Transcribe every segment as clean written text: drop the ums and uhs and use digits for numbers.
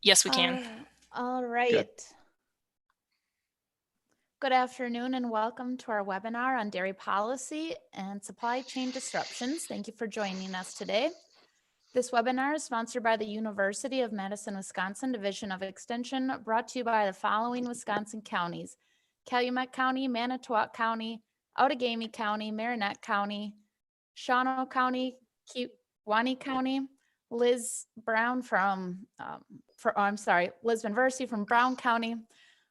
Yes, we can. All right. Good. Good afternoon and welcome to our webinar on dairy policy and supply chain disruptions. Thank you for joining us today. This webinar is sponsored by the University of Madison, Wisconsin Division of Extension, brought to you by the following Wisconsin counties: Calumet County, Manitowoc County, Outagamie County, Marinette County, Shawano County, Kewaunee County, Liz Brown Liz Benversi from Brown County,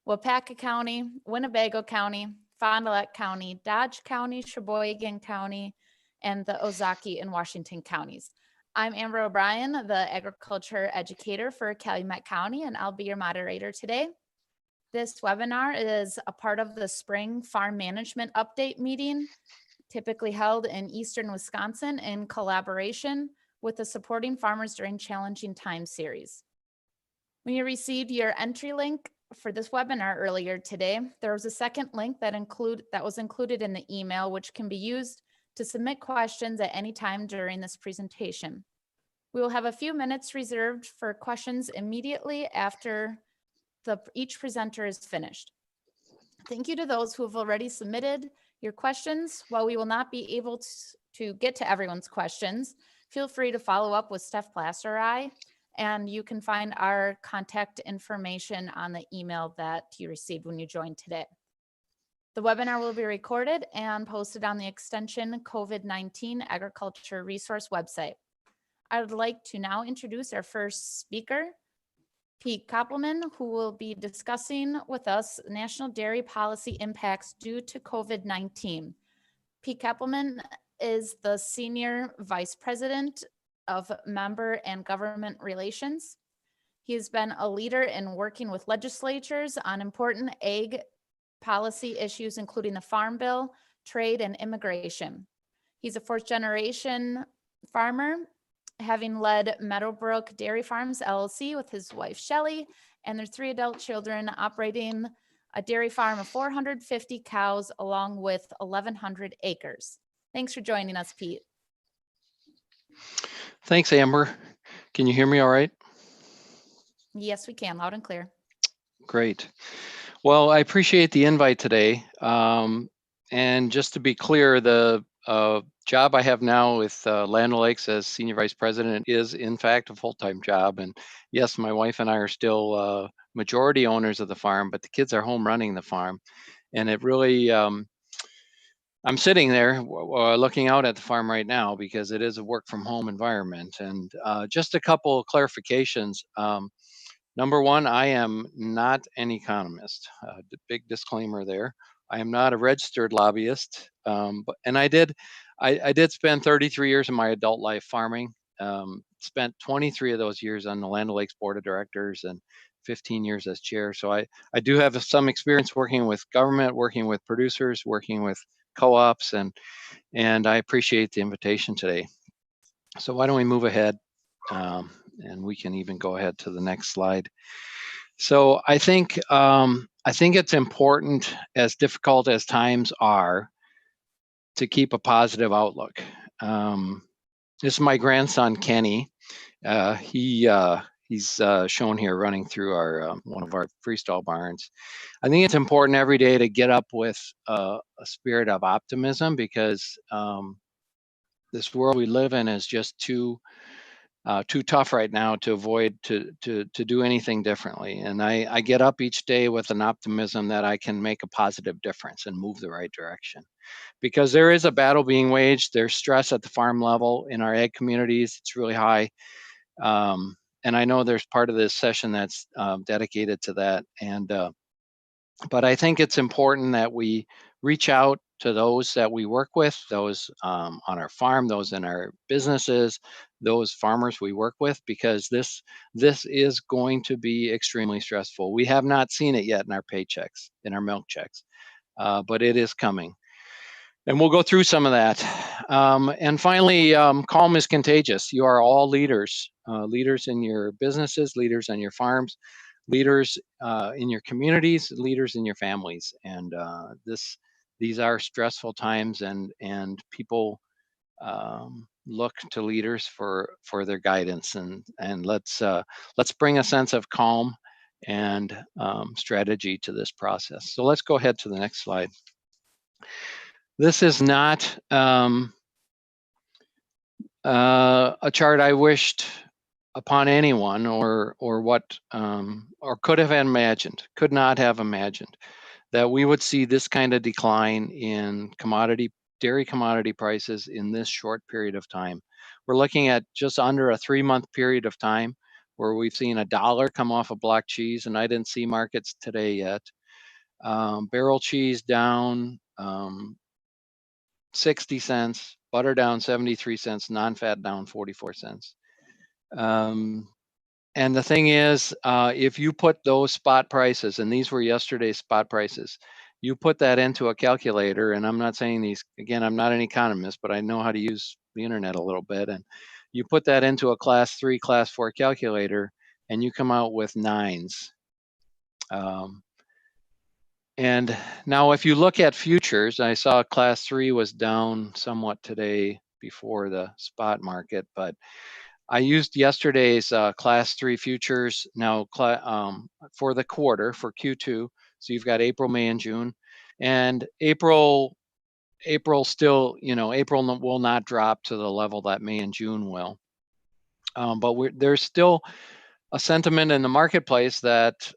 Wapaka County, Winnebago County, Fond du Lac County, Dodge County, Sheboygan County, and the Ozaukee and Washington counties. I'm Amber O'Brien, the agriculture educator for Calumet County, and I'll be your moderator today. This webinar is a part of the spring farm management update meeting, typically held in eastern Wisconsin in collaboration with the Supporting Farmers During Challenging Times series. When you received your entry link for this webinar earlier today, there was a second link that was included in the email, which can be used to submit questions at any time during this presentation. We will have a few minutes reserved for questions immediately after each presenter is finished. Thank you to those who have already submitted your questions. While we will not be able to get to everyone's questions, feel free to follow up with Steph Plaster or I, and you can find our contact information on the email that you received when you joined today. The webinar will be recorded and posted on the Extension COVID-19 Agriculture Resource website. I would like to now introduce our first speaker, Pete Koppelman, who will be discussing with us national dairy policy impacts due to COVID-19. Pete Koppelman is the Senior Vice President of Member and Government Relations. He has been a leader in working with legislatures on important ag policy issues, including the Farm Bill, trade, and immigration. He's a fourth-generation farmer, having led Meadowbrook Dairy Farms LLC with his wife Shelley and their 3 adult children, operating a dairy farm of 450 cows along with 1,100 acres. Thanks for joining us, Pete. Thanks, Amber. Can you hear me all right? Yes, we can, loud and clear. Great. Well, I appreciate the invite today. And just to be clear, the job I have now with Land O'Lakes as Senior Vice President is in fact a full-time job. And yes, my wife and I are still majority owners of the farm, but the kids are home running the farm. And it really, I'm sitting there looking out at the farm right now because it is a work from home environment. And just a couple of clarifications. Number one, I am not an economist. Big disclaimer there. I am not a registered lobbyist, and I did spend 33 years of my adult life farming. Spent 23 of those years on the Land O'Lakes Board of Directors and 15 years as chair. So I do have some experience working with government, working with producers, working with co-ops, and I appreciate the invitation today. So why don't we move ahead? And we can even go ahead to the next slide. So I think it's important, as difficult as times are, to keep a positive outlook. This is my grandson Kenny. He's shown here running through our one of our freestall barns. I think it's important every day to get up with a spirit of optimism because this world we live in is just too tough right now to avoid to do anything differently. And I get up each day with an optimism that I can make a positive difference and move the right direction. Because there is a battle being waged. There's stress at the farm level in our ag communities. It's really high. And I know there's part of this session that's dedicated to that. And but I think it's important that we reach out to those that we work with, those on our farm, those in our businesses, those farmers we work with, because this is going to be extremely stressful. We have not seen it yet in our paychecks, in our milk checks, but it is coming. And we'll go through some of that. And finally, calm is contagious. You are all leaders, leaders in your businesses, leaders on your farms, leaders in your communities, leaders in your families. And these are stressful times, and people look to leaders for their guidance, and let's bring a sense of calm and strategy to this process. So let's go ahead to the next slide. This is not a chart I wished upon anyone, or what or could not have imagined that we would see this kind of decline in dairy commodity prices in this short period of time. We're looking at just under a 3-month period of time where we've seen $1 come off of block cheese, and I didn't see markets today yet. Barrel cheese down 60 cents, butter down 73 cents, non-fat down 44 cents. And the thing is, if you put those spot prices, and these were yesterday's spot prices, you put that into a calculator, and I'm not saying these, again, I'm not an economist, but I know how to use the internet a little bit, and you put that into a class 3, class 4 calculator, and you come out with 9s. And now if you look at futures, I saw class 3 was down somewhat today before the spot market, but I used yesterday's class 3 futures now for the quarter, for Q2. So you've got April, May, and June. And April still, April will not drop to the level that May and June will. But there's still a sentiment in the marketplace that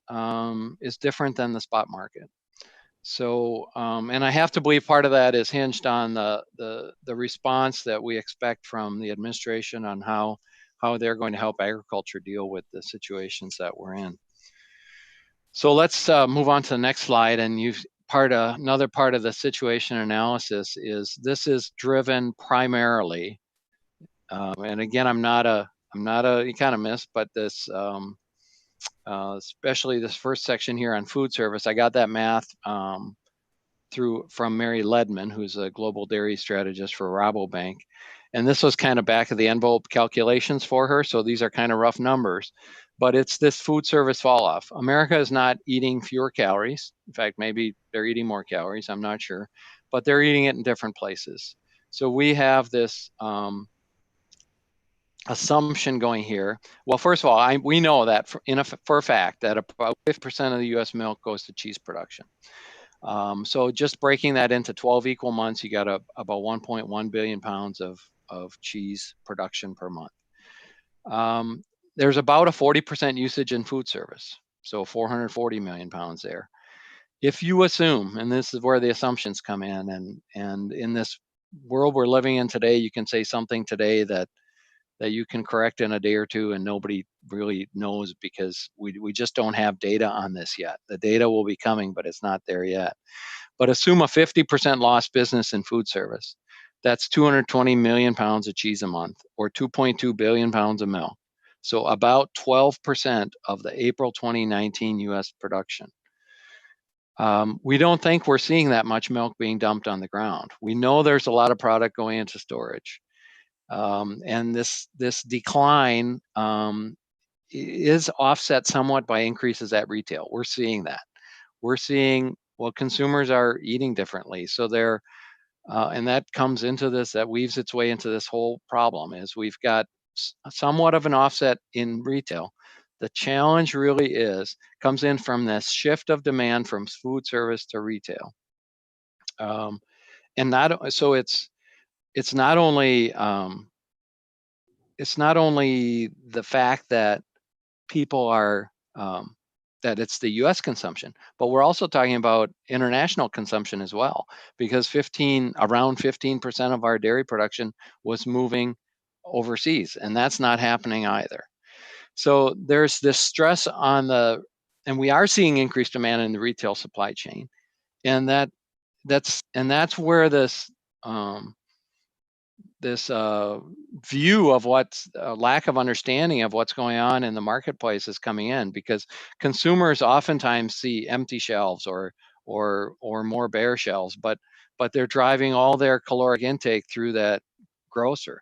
is different than the spot market. So, and I have to believe part of that is hinged on the response that we expect from the administration on how they're going to help agriculture deal with the situations that we're in. So let's move on to the next slide. And another part of the situation analysis is this is driven primarily, and again, I'm not an economist, but this, especially this first section here on food service, I got that math from Mary Ledman, who's a global dairy strategist for Rabobank. And this was kind of back of the envelope calculations for her. So these are kind of rough numbers, but it's this food service fall off. America is not eating fewer calories. In fact, maybe they're eating more calories, I'm not sure, but they're eating it in different places. So we have this assumption going here. Well, first of all, we know that for a fact that about 50% of the US milk goes to cheese production. So just breaking that into 12 equal months, you got about 1.1 billion pounds of cheese production per month. There's about a 40% usage in food service, so 440 million pounds there. If you assume, and this is where the assumptions come in, and in this world we're living in today, you can say something today that you can correct in a day or two, and nobody really knows because we just don't have data on this yet. The data will be coming, but it's not there yet. But assume a 50% lost business in food service. That's 220 million pounds of cheese a month, or 2.2 billion pounds of milk. So about 12% of the April 2019 US production. We don't think we're seeing that much milk being dumped on the ground. We know there's a lot of product going into storage. And this decline is offset somewhat by increases at retail. We're seeing that. We're seeing, well, consumers are eating differently. So they're, and that comes into this, that weaves its way into this whole problem, is we've got somewhat of an offset in retail. The challenge really comes in from this shift of demand from food service to retail. And so it's not only the fact that people are that it's the US consumption, but we're also talking about international consumption as well, because around 15% of our dairy production was moving overseas, and that's not happening either. So there's this stress and we are seeing increased demand in the retail supply chain, and that's where this view of what's lack of understanding of what's going on in the marketplace is coming in, because consumers oftentimes see empty shelves or more bare shelves, but they're driving all their caloric intake through that grocer,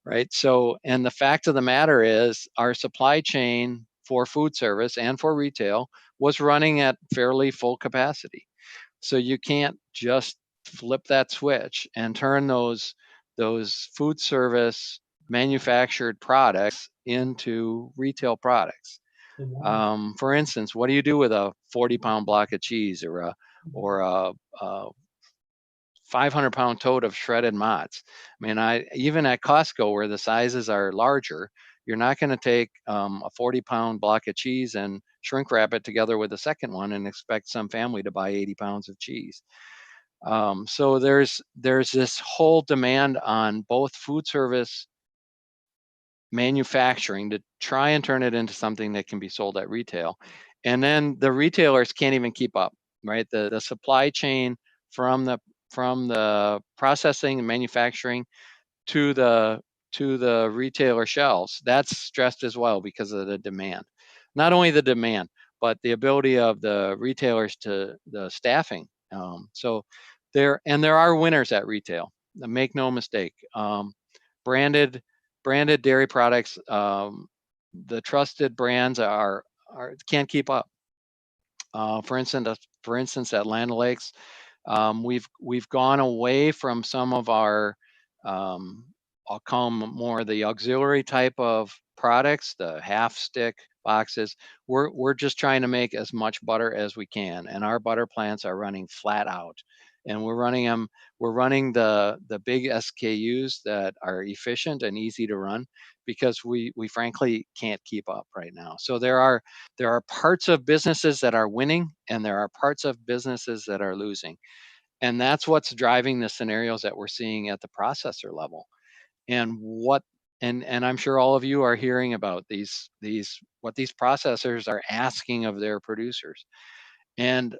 right? So, and the fact of the matter is, our supply chain for food service and for retail was running at fairly full capacity. So you can't just flip that switch and turn those those food service manufactured products into retail products. For instance, what do you do with a 40-pound block of cheese or a 500-pound tote of shredded mozz? I mean, even at Costco, where the sizes are larger, you're not going to take a 40-pound block of cheese and shrink wrap it together with a second one and expect some family to buy 80 pounds of cheese. So there's this whole demand on both food service manufacturing to try and turn it into something that can be sold at retail. And then the retailers can't even keep up, right? The supply chain from the processing and manufacturing to the retailer shelves, that's stressed as well because of the demand. Not only the demand, but the ability of the retailers to the staffing. So there are winners at retail. Make no mistake. Branded dairy products, the trusted brands are can't keep up. For instance, at Land O'Lakes, we've gone away from some of our, I'll call them more the auxiliary type of products, the half stick boxes. We're just trying to make as much butter as we can, and our butter plants are running flat out. And we're running the big SKUs that are efficient and easy to run because we frankly can't keep up right now. So there are parts of businesses that are winning and there are parts of businesses that are losing. And that's what's driving the scenarios that we're seeing at the processor level. And I'm sure all of you are hearing about what these processors are asking of their producers. And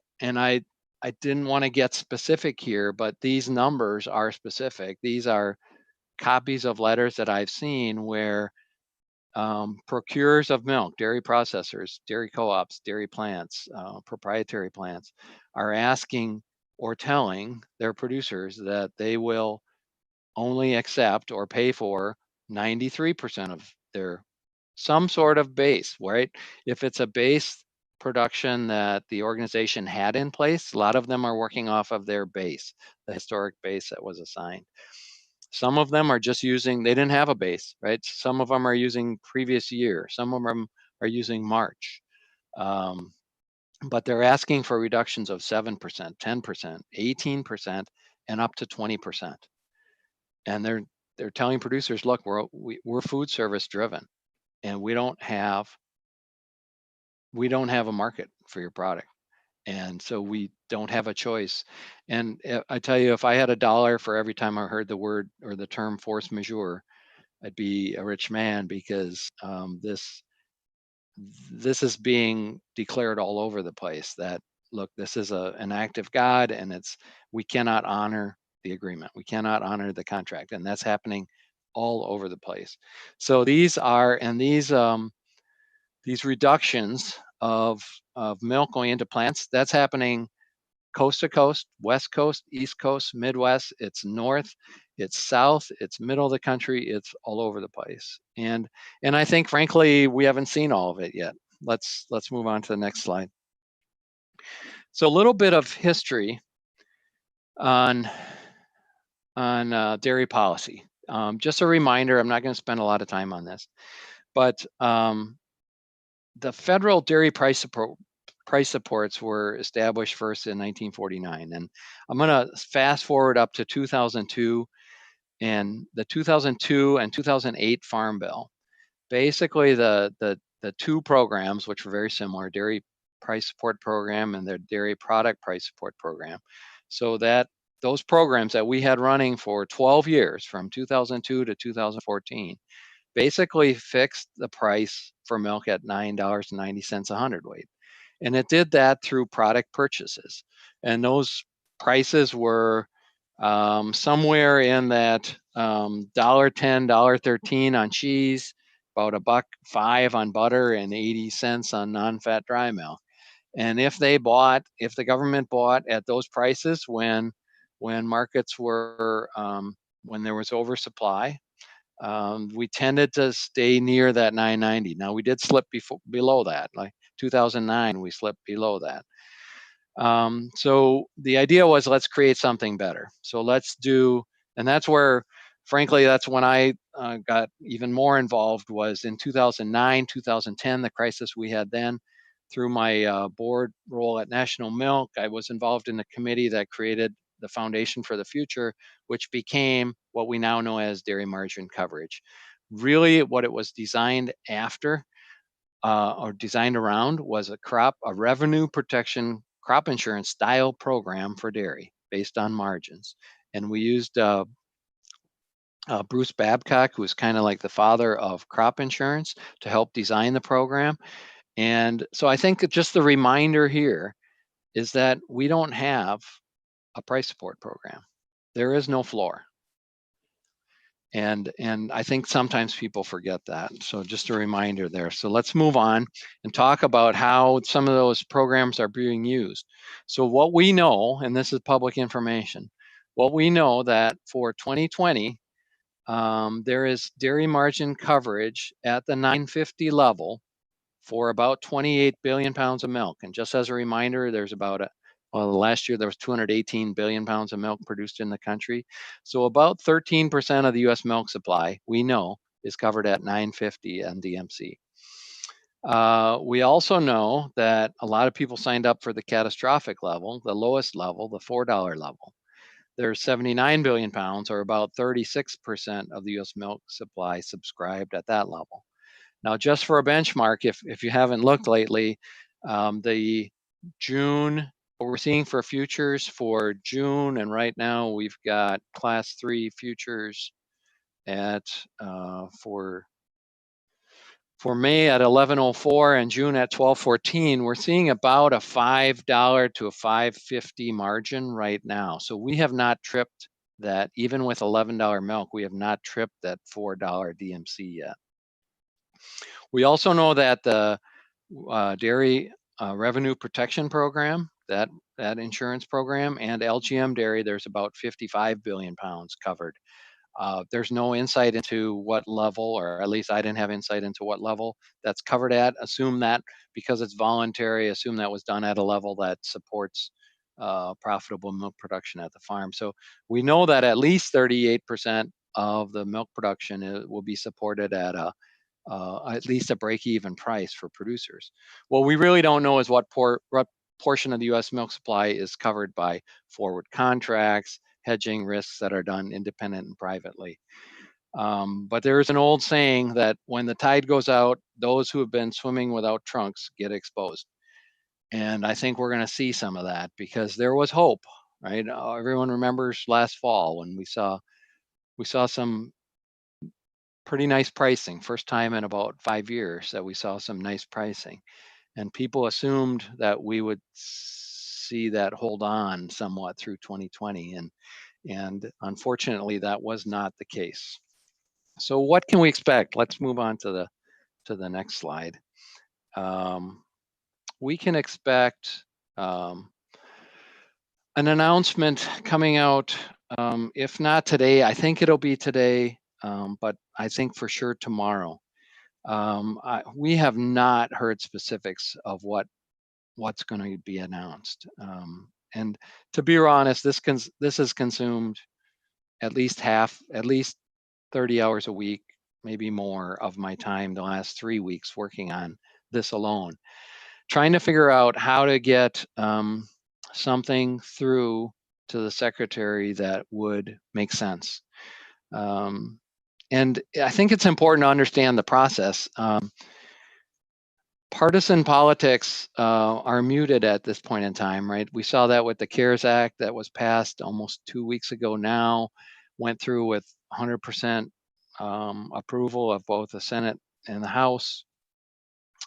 I didn't want to get specific here, but these numbers are specific. These are copies of letters that I've seen where procurers of milk, dairy processors, dairy co-ops, dairy plants, proprietary plants are asking or telling their producers that they will only accept or pay for 93% of their some sort of base, right? If it's a base production that the organization had in place, a lot of them are working off of their base, the historic base that was assigned. Some of them are just using, they didn't have a base, right? Some of them are using previous year. Some of them are using March. But they're asking for reductions of 7%, 10%, 18%, and up to 20%. And they're telling producers, look, we're food service driven, and we don't have a market for your product. And so we don't have a choice. And I tell you, if I had $1 for every time I heard the word or the term force majeure, I'd be a rich man, because this is being declared all over the place that, look, this is an act of God, and we cannot honor the agreement. We cannot honor the contract. And that's happening all over the place. So these reductions of milk going into plants, that's happening coast to coast, West Coast, East Coast, Midwest. It's North, it's South, it's middle of the country. It's all over the place. And I think, frankly, we haven't seen all of it yet. Let's move on to the next slide. So a little bit of history on dairy policy. Just a reminder, I'm not going to spend a lot of time on this, but the federal dairy price supports were established first in 1949. And I'm going to fast forward up to 2002 and the 2002 and 2008 Farm Bill. Basically, the two programs, which were very similar, dairy price support program and the dairy product price support program. So that those programs that we had running for 12 years, from 2002 to 2014, basically fixed the price for milk at $9.90 a hundredweight. And it did that through product purchases. And those prices were somewhere in that $1.10, $1.13 on cheese, about $1.05 on butter, and 80 cents on non-fat dry milk. And if the government bought at those prices when markets were, when there was oversupply, we tended to stay near that 990. Now we did slip below that, like 2009, we slipped below that. So the idea was, let's create something better. So and that's where frankly, that's when I got even more involved, was in 2009, 2010, the crisis we had then. Through my board role at National Milk, I was involved in the committee that created the Foundation for the Future, which became what we now know as dairy margin coverage. Really, what it was designed after or designed around was a revenue protection crop insurance style program for dairy based on margins. And we used Bruce Babcock, who was kind of like the father of crop insurance, to help design the program. And so I think that just the reminder here is that we don't have a price support program. There is no floor. And I think sometimes people forget that. So just a reminder there. So let's move on and talk about how some of those programs are being used. So what we know, and this is public information, what we know that for 2020, there is dairy margin coverage at the 950 level for about 28 billion pounds of milk. And just as a reminder, there's about last year there was 218 billion pounds of milk produced in the country. So about 13% of the US milk supply, we know, is covered at 950 NDMC. We also know that a lot of people signed up for the catastrophic level, the lowest level, the $4 level. There's 79 billion pounds, or about 36% of the US milk supply subscribed at that level. Now, just for a benchmark, if you haven't looked lately, the June, what we're seeing for futures for June, and right now we've got class 3 futures at for May at 1104 and June at 1214. We're seeing about a $5 to a $5.50 margin right now. So we have not tripped that. Even with $11 milk, we have not tripped that $4 DMC yet. We also know that the dairy revenue protection program, that insurance program, and LGM dairy, there's about 55 billion pounds covered. There's no insight into what level, or at least I didn't have insight into what level that's covered at. Assume that because it's voluntary, assume that was done at a level that supports profitable milk production at the farm. So we know that at least 38% of the milk production will be supported at least a break-even price for producers. What we really don't know is what portion of the U.S. milk supply is covered by forward contracts, hedging risks that are done independent and privately. But there is an old saying that when the tide goes out, those who have been swimming without trunks get exposed. And I think we're going to see some of that, because there was hope, right? Everyone remembers last fall when we saw some pretty nice pricing. First time in about 5 years that we saw some nice pricing. And people assumed that we would see that hold on somewhat through 2020. And unfortunately, that was not the case. So what can we expect? Let's move on to the next slide. We can expect an announcement coming out, if not today, I think it'll be today, but I think for sure tomorrow. We have not heard specifics of what's going to be announced. And to be honest, this has consumed at least 30 hours a week, maybe more, of my time the last 3 weeks working on this alone, trying to figure out how to get something through to the secretary that would make sense. And I think it's important to understand the process. Partisan politics are muted at this point in time, right? We saw that with the CARES Act that was passed almost 2 weeks ago now, went through with 100% approval of both the Senate and the House.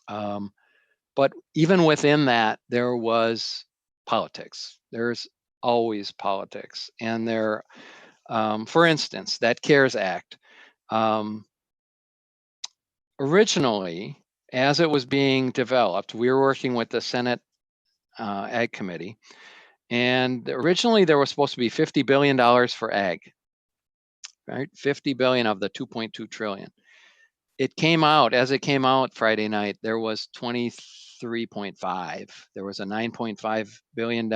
But even within that, there was politics. There's always politics. And for instance, that CARES Act, originally, as it was being developed, we were working with the Senate Ag Committee, and originally there was supposed to be $50 billion for ag, right? 50 billion of the 2.2 trillion. As it came out Friday night, there was 23.5. There was a $9.5 billion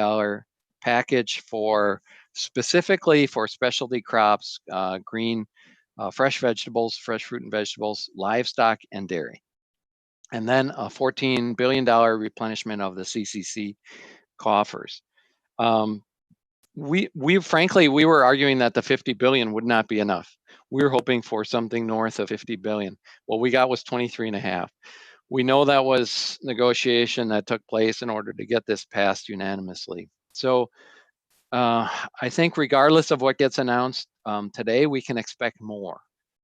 package for specifically for specialty crops, green, fresh vegetables, fresh fruit and vegetables, livestock, and dairy. And then a $14 billion replenishment of the CCC coffers. We frankly, we were arguing that the 50 billion would not be enough. We were hoping for something north of 50 billion. What we got was 23.5. We know that was negotiation that took place in order to get this passed unanimously. So I think regardless of what gets announced today, we can expect more.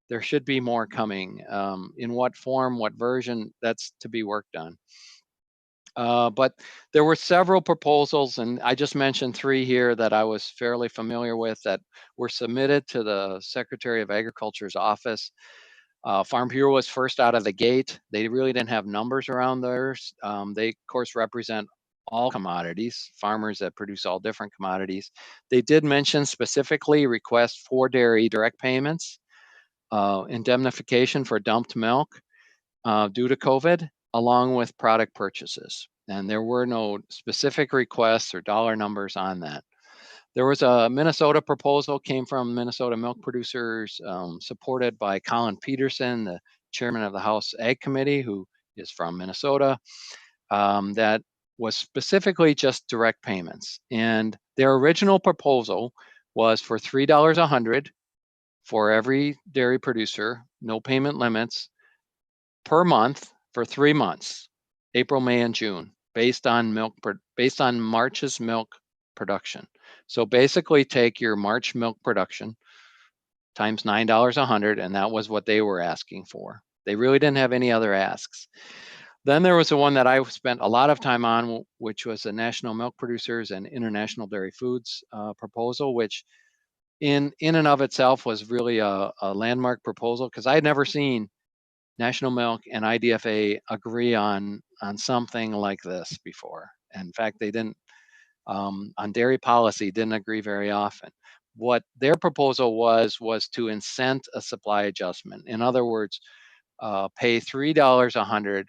There should be more coming. In what form, what version, that's to be worked on. But there were several proposals, and I just mentioned 3 here that I was fairly familiar with that were submitted to the Secretary of Agriculture's office. Farm Bureau was first out of the gate. They really didn't have numbers around theirs. They, of course, represent all commodities, farmers that produce all different commodities. They did mention specifically requests for dairy direct payments, indemnification for dumped milk due to COVID, along with product purchases. And there were no specific requests or dollar numbers on that. There was a Minnesota proposal, came from Minnesota milk producers, supported by Colin Peterson, the chairman of the House Ag Committee, who is from Minnesota, that was specifically just direct payments. And their original proposal was for $3 a hundred for every dairy producer, no payment limits, per month for 3 months, April, May, and June, based on March's milk production. So basically take your March milk production times $9 a hundred, and that was what they were asking for. They really didn't have any other asks. Then there was the one that I spent a lot of time on, which was the National Milk Producers and International Dairy Foods proposal, which in and of itself was really a landmark proposal, because I had never seen National Milk and IDFA agree on something like this before. And in fact, they didn't, on dairy policy, didn't agree very often. What their proposal was to incent a supply adjustment. In other words, pay $3 a hundred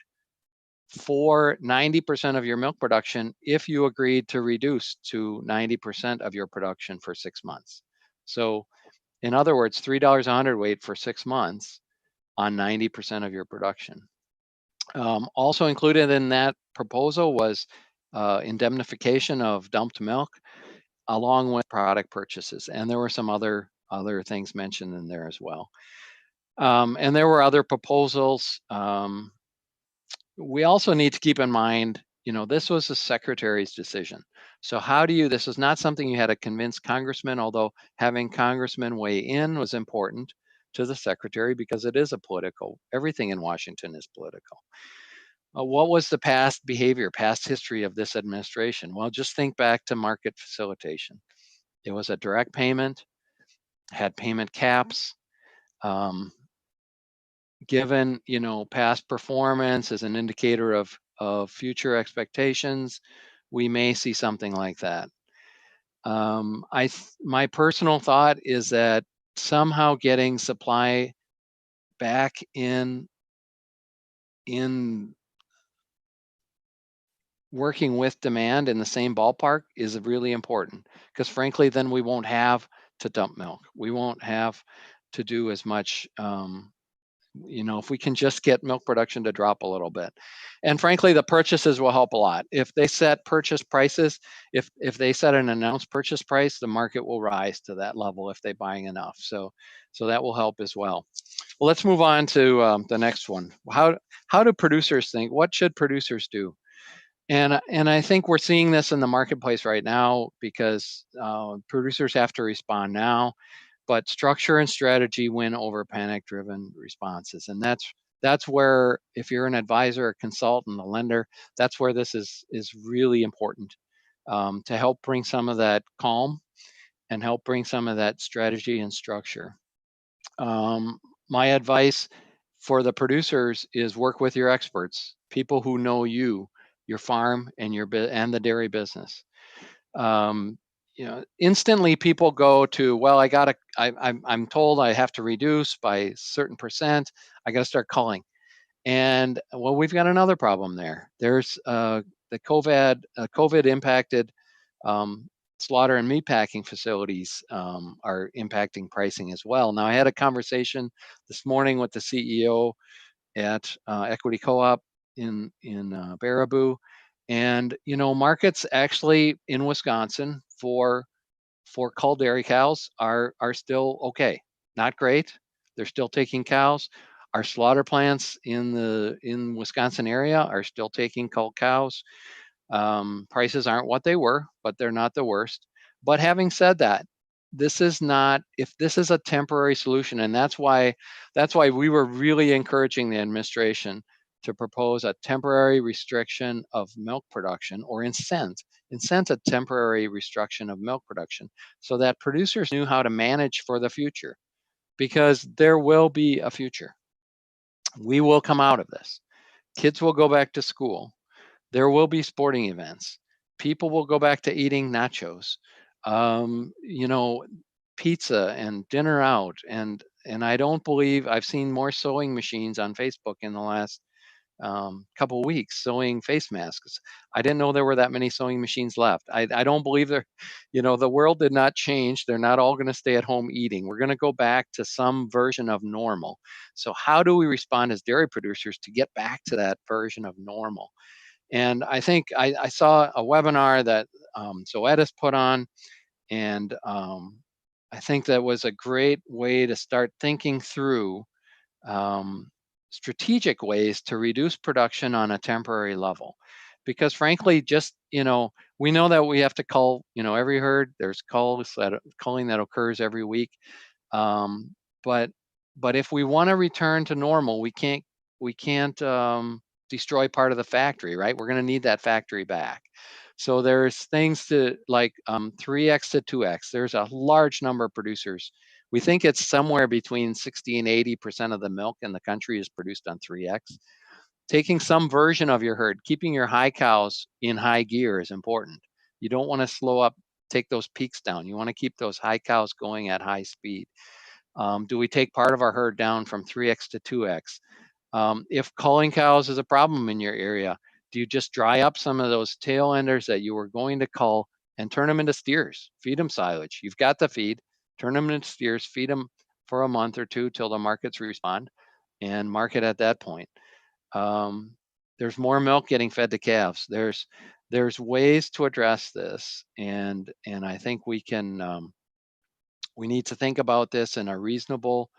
for 90% of your milk production if you agreed to reduce to 90% of your production for 6 months. So in other words, $3 a hundredweight for 6 months on 90% of your production. Also included in that proposal was indemnification of dumped milk, along with product purchases. And there were some other things mentioned in there as well. And there were other proposals. We also need to keep in mind, this was the secretary's decision. So how do you, this is not something you had to convince congressmen, although having congressmen weigh in was important to the secretary because it is a political, everything in Washington is political. What was the past behavior, past history of this administration? Well, just think back to market facilitation. It was a direct payment, had payment caps. Given, past performance as an indicator of future expectations, we may see something like that. My personal thought is that somehow getting supply back in working with demand in the same ballpark is really important, because frankly, then we won't have to dump milk. We won't have to do as much. If we can just get milk production to drop a little bit. And frankly, the purchases will help a lot. If they set purchase prices, if they set an announced purchase price, the market will rise to that level if they're buying enough. So that will help as well. Well, let's move on to the next one. How do producers think? What should producers do? And I think we're seeing this in the marketplace right now, because producers have to respond now. But structure and strategy win over panic-driven responses. And that's where, if you're an advisor, a consultant, a lender, that's where this is really important, to help bring some of that calm and help bring some of that strategy and structure. My advice for the producers is work with your experts, people who know you, your farm, and and the dairy business. Instantly people go to, well, I'm told I have to reduce by a certain percent. I got to start culling. And well, we've got another problem there. There's the COVID impacted slaughter and meat packing facilities are impacting pricing as well. Now, I had a conversation this morning with the CEO at Equity Co-op in Baraboo, and markets actually in Wisconsin for cull dairy cows are still okay, not great. They're still taking cows. Our slaughter plants in Wisconsin area are still taking cull cows. Prices aren't what they were, but they're not the worst. But having said that, this is not, if this is a temporary solution, and that's why we were really encouraging the administration to propose a temporary restriction of milk production, or incent a temporary restriction of milk production, so that producers knew how to manage for the future, because there will be a future. We will come out of this. Kids will go back to school. There will be sporting events. People will go back to eating nachos, pizza and dinner out. And I don't believe I've seen more sewing machines on Facebook in the last couple of weeks sewing face masks. I didn't know there were that many sewing machines left. I don't believe the world did not change. They're not all going to stay at home eating. We're going to go back to some version of normal. So how do we respond as dairy producers to get back to that version of normal? And I think I saw a webinar that Zoetis put on, and I think that was a great way to start thinking through strategic ways to reduce production on a temporary level. Because frankly, just, we know that we have to cull, every herd, there's culling that occurs every week. But if we want to return to normal, we can't destroy part of the factory, right? We're going to need that factory back. So there's things to like 3x to 2x. There's a large number of producers. We think it's somewhere between 60 and 80% of the milk in the country is produced on 3x. Taking some version of your herd, keeping your high cows in high gear is important. You don't want to slow up, take those peaks down. You want to keep those high cows going at high speed. Do we take part of our herd down from 3x to 2x? If culling cows is a problem in your area, do you just dry up some of those tail enders that you were going to cull and turn them into steers? Feed them silage. You've got the feed. Turn them into steers. Feed them for a month or two till the markets respond, and market at that point. There's more milk getting fed to calves. There's ways to address this, and I think we need to think about this in a reasonable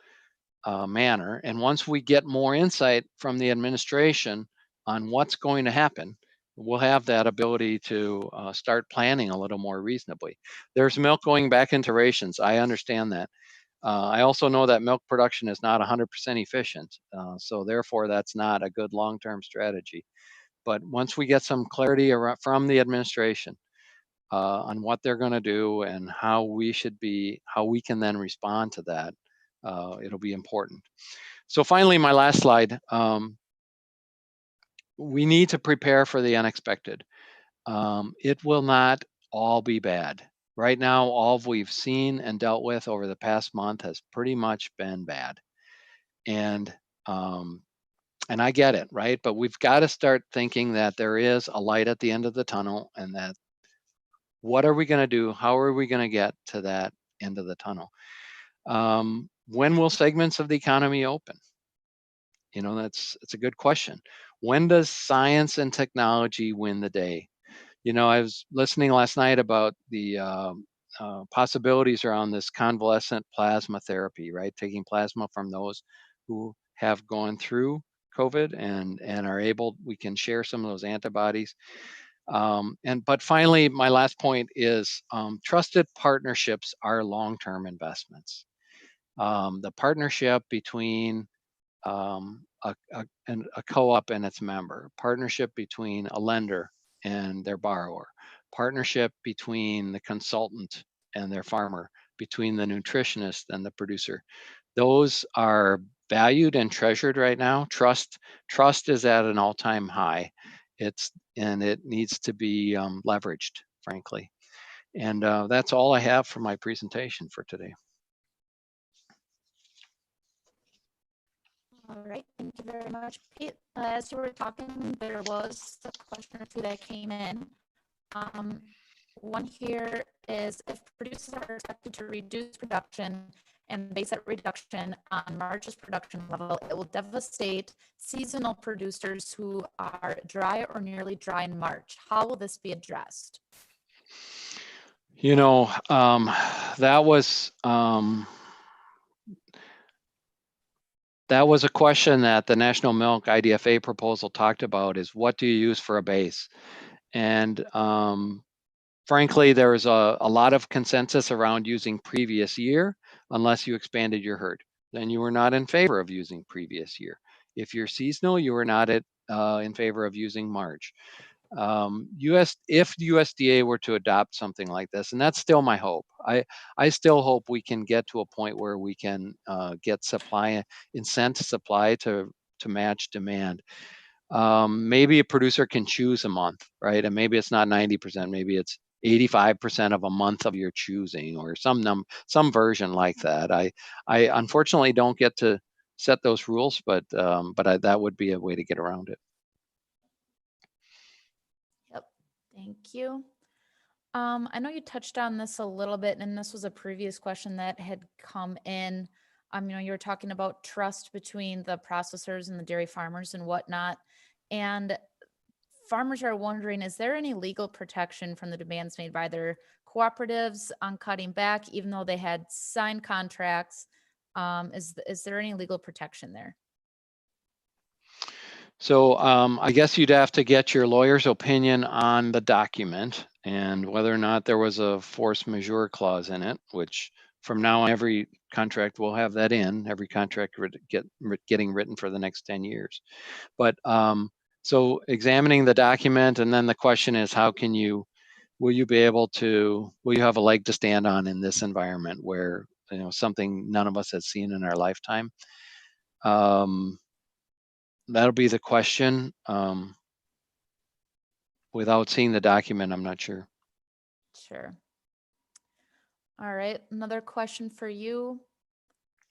manner. And once we get more insight from the administration on what's going to happen, we'll have that ability to start planning a little more reasonably. There's milk going back into rations. I understand that. I also know that milk production is not 100% efficient. So therefore, that's not a good long-term strategy. But once we get some clarity from the administration on what they're going to do and how we can then respond to that, it'll be important. So finally, my last slide. We need to prepare for the unexpected. It will not all be bad. Right now, all we've seen and dealt with over the past month has pretty much been bad. And I get it, right? But we've got to start thinking that there is a light at the end of the tunnel, and that what are we going to do? How are we going to get to that end of the tunnel? When will segments of the economy open? It's a good question. When does science and technology win the day? I was listening last night about the possibilities around this convalescent plasma therapy, right? Taking plasma from those who have gone through COVID and we can share some of those antibodies. But finally, my last point is trusted partnerships are long-term investments. The partnership between a co-op and its member, partnership between a lender and their borrower, partnership between the consultant and their farmer, between the nutritionist and the producer. Those are valued and treasured right now. Trust is at an all-time high. It needs to be leveraged, frankly. And that's all I have for my presentation for today. All right, thank you very much, Pete. As you were talking, there was a question or two that came in. One here is if producers are expected to reduce production and base that reduction on March's production level, it will devastate seasonal producers who are dry or nearly dry in March. How will this be addressed? You know, that was a question that the National Milk IDFA proposal talked about, is what do you use for a base? And frankly, there was a lot of consensus around using previous year unless you expanded your herd. Then you were not in favor of using previous year. If you're seasonal, you were not in favor of using March. If the USDA were to adopt something like this, and that's still my hope. I still hope we can get to a point where we can get incent supply to match demand. Maybe a producer can choose a month, right? And maybe it's not 90%, maybe it's 85% of a month of your choosing, or some version like that. I unfortunately don't get to set those rules, but that would be a way to get around it. Yep, thank you. I know you touched on this a little bit, and this was a previous question that had come in. You were talking about trust between the processors and the dairy farmers and whatnot. And farmers are wondering, is there any legal protection from the demands made by their cooperatives on cutting back, even though they had signed contracts? Is there any legal protection there? So I guess you'd have to get your lawyer's opinion on the document and whether or not there was a force majeure clause in it, which from now on, every contract will have that in, every contract getting written for the next 10 years. But so examining the document, and then the question is, will you have a leg to stand on in this environment where, something none of us has seen in our lifetime? That'll be the question. Without seeing the document, I'm not sure. Sure. All right, another question for you.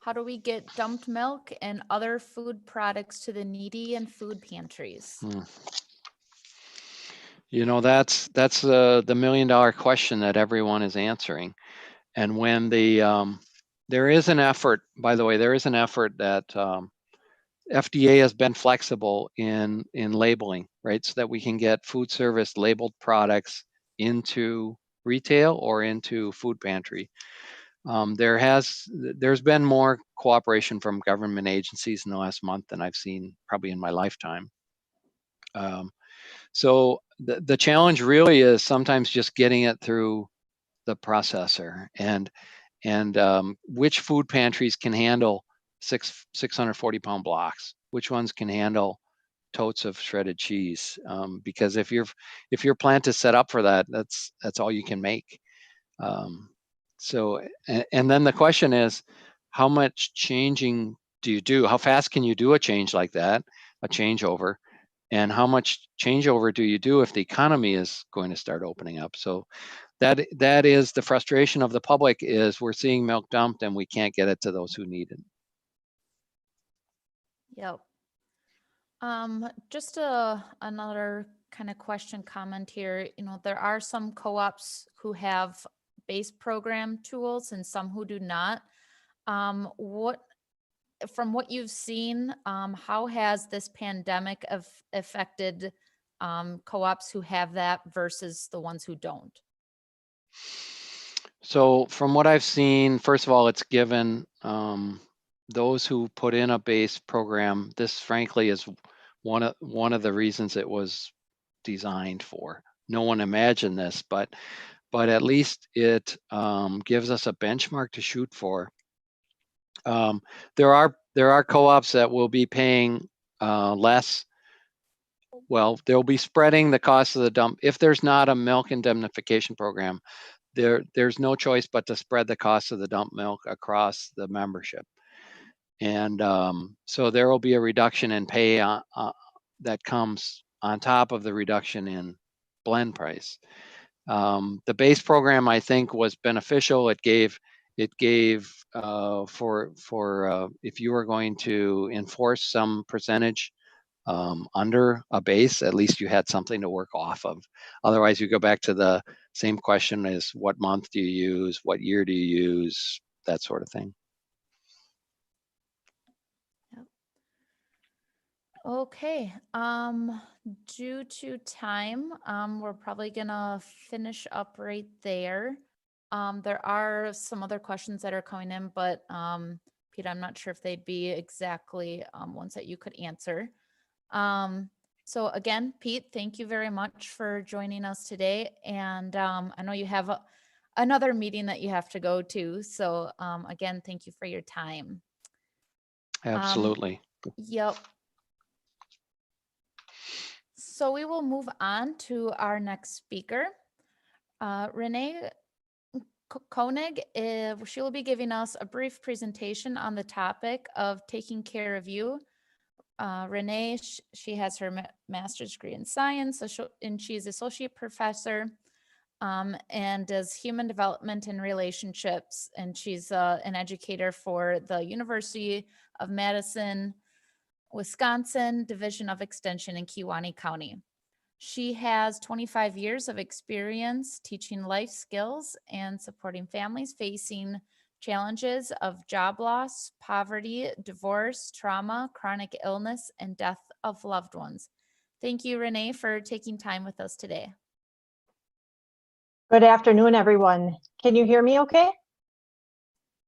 How do we get dumped milk and other food products to the needy and food pantries? That's the $1 million question that everyone is answering. And when there is an effort, by the way, that FDA has been flexible in labeling, right? So that we can get food service labeled products into retail or into food pantry. There's been more cooperation from government agencies in the last month than I've seen probably in my lifetime. So the challenge really is sometimes just getting it through the processor, and which food pantries can handle 640-pound blocks, which ones can handle totes of shredded cheese, because if your plant is set up for that, that's all you can make. And then the question is, how much changing do you do? How fast can you do a change like that, a changeover? And how much changeover do you do if the economy is going to start opening up? So that is the frustration of the public, is we're seeing milk dumped and we can't get it to those who need it. Yep. Just another kind of question comment here. There are some co-ops who have base program tools and some who do not. From what you've seen, how has this pandemic affected co-ops who have that versus the ones who don't? So from what I've seen, first of all, it's given those who put in a base program, this frankly is one of the reasons it was designed for. No one imagined this, but at least it gives us a benchmark to shoot for. There are co-ops that will be paying less. Well, they'll be spreading the cost of the dump. If there's not a milk indemnification program, there's no choice but to spread the cost of the dump milk across the membership. And so there will be a reduction in pay that comes on top of the reduction in blend price. The base program, I think, was beneficial. It gave for if you were going to enforce some percentage under a base, at least you had something to work off of. Otherwise, you go back to the same question as what month do you use, what year do you use, that sort of thing. Okay, due to time, we're probably gonna finish up right there. There are some other questions that are coming in, but Pete, I'm not sure if they'd be exactly ones that you could answer. So again, Pete, thank you very much for joining us today. And I know you have another meeting that you have to go to. So again, thank you for your time. Absolutely. Yep. So we will move on to our next speaker. Renee Koenig, she will be giving us a brief presentation on the topic of taking care of you. Renee, she has her master's degree in science, and she's associate professor and does human development and relationships. And she's an educator for the University of Madison, Wisconsin Division of Extension in Kewaunee County. She has 25 years of experience teaching life skills and supporting families facing challenges of job loss, poverty, divorce, trauma, chronic illness, and death of loved ones. Thank you, Renee, for taking time with us today. Good afternoon, everyone. Can you hear me okay?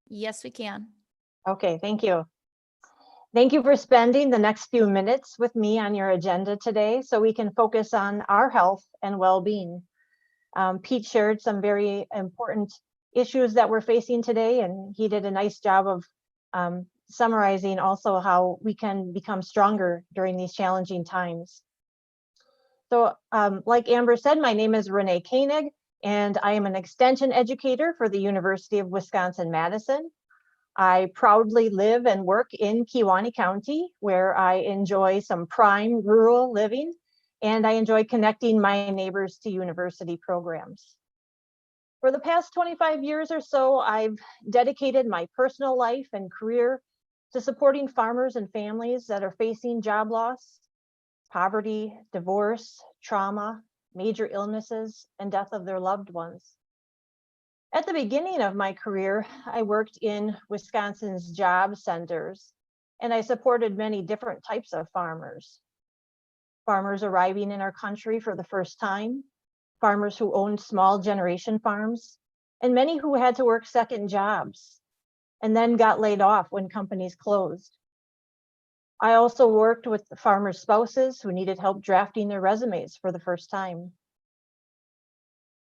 Yes, we can. Okay, thank you. Thank you for spending the next few minutes with me on your agenda today so we can focus on our health and well-being. Pete shared some very important issues that we're facing today, and he did a nice job of summarizing also how we can become stronger during these challenging times. So like Amber said, my name is Renee Koenig, and I am an extension educator for the University of Wisconsin-Madison. I proudly live and work in Kewaunee County, where I enjoy some prime rural living, and I enjoy connecting my neighbors to university programs. For the past 25 years or so, I've dedicated my personal life and career to supporting farmers and families that are facing job loss, poverty, divorce, trauma, major illnesses, and death of their loved ones. At the beginning of my career, I worked in Wisconsin's job centers, and I supported many different types of farmers. Farmers arriving in our country for the first time, farmers who owned small generation farms, and many who had to work second jobs and then got laid off when companies closed. I also worked with the farmers' spouses who needed help drafting their resumes for the first time.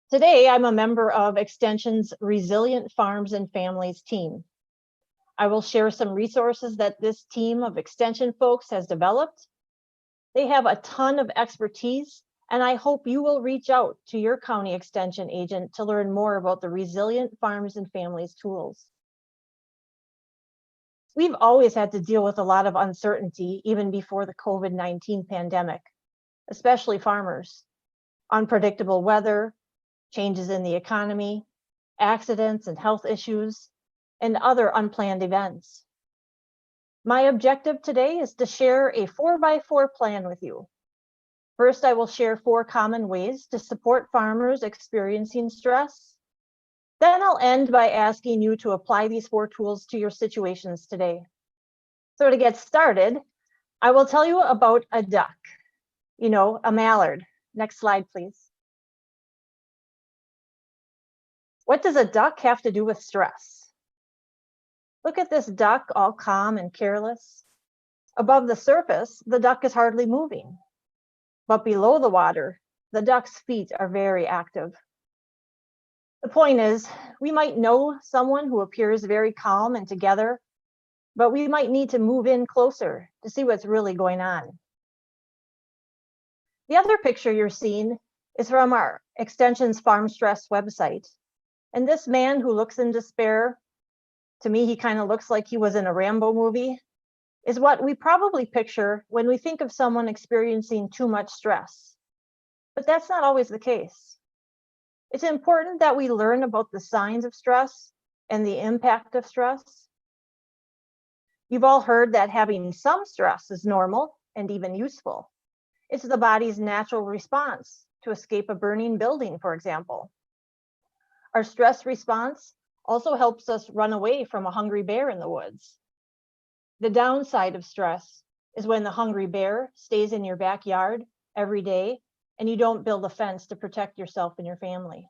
Today, I'm a member of Extension's Resilient Farms and Families team. I will share some resources that this team of Extension folks has developed. They have a ton of expertise, and I hope you will reach out to your county extension agent to learn more about the Resilient Farms and Families tools. We've always had to deal with a lot of uncertainty even before the COVID-19 pandemic, especially farmers. Unpredictable weather, changes in the economy, accidents and health issues, and other unplanned events. My objective today is to share a 4x4 plan with you. First, I will share 4 common ways to support farmers experiencing stress. Then I'll end by asking you to apply these 4 tools to your situations today. So to get started, I will tell you about a duck, a mallard. Next slide, please. What does a duck have to do with stress? Look at this duck, all calm and careless. Above the surface, the duck is hardly moving. But below the water, the duck's feet are very active. The point is, we might know someone who appears very calm and together, but we might need to move in closer to see what's really going on. The other picture you're seeing is from our Extension's Farm Stress website. And this man who looks in despair, to me, he kind of looks like he was in a Rambo movie, is what we probably picture when we think of someone experiencing too much stress. But that's not always the case. It's important that we learn about the signs of stress and the impact of stress. You've all heard that having some stress is normal and even useful. It's the body's natural response to escape a burning building, for example. Our stress response also helps us run away from a hungry bear in the woods. The downside of stress is when the hungry bear stays in your backyard every day and you don't build a fence to protect yourself and your family.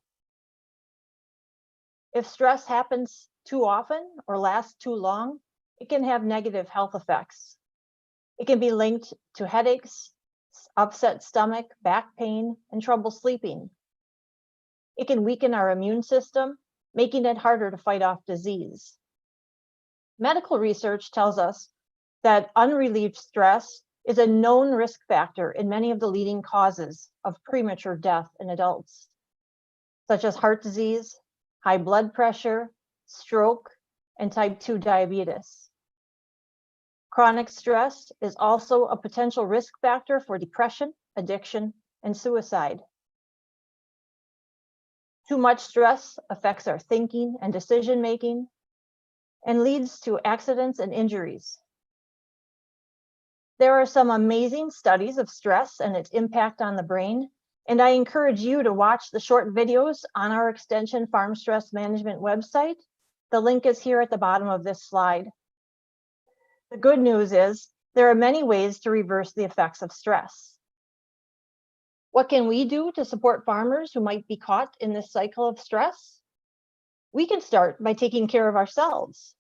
If stress happens too often or lasts too long, it can have negative health effects. It can be linked to headaches, upset stomach, back pain, and trouble sleeping. It can weaken our immune system, making it harder to fight off disease. Medical research tells us that unrelieved stress is a known risk factor in many of the leading causes of premature death in adults, such as heart disease, high blood pressure, stroke, and type 2 diabetes. Chronic stress is also a potential risk factor for depression, addiction, and suicide. Too much stress affects our thinking and decision making and leads to accidents and injuries. There are some amazing studies of stress and its impact on the brain, and I encourage you to watch the short videos on our Extension Farm Stress Management website. The link is here at the bottom of this slide. The good news is there are many ways to reverse the effects of stress. What can we do to support farmers who might be caught in this cycle of stress? We can start by taking care of ourselves.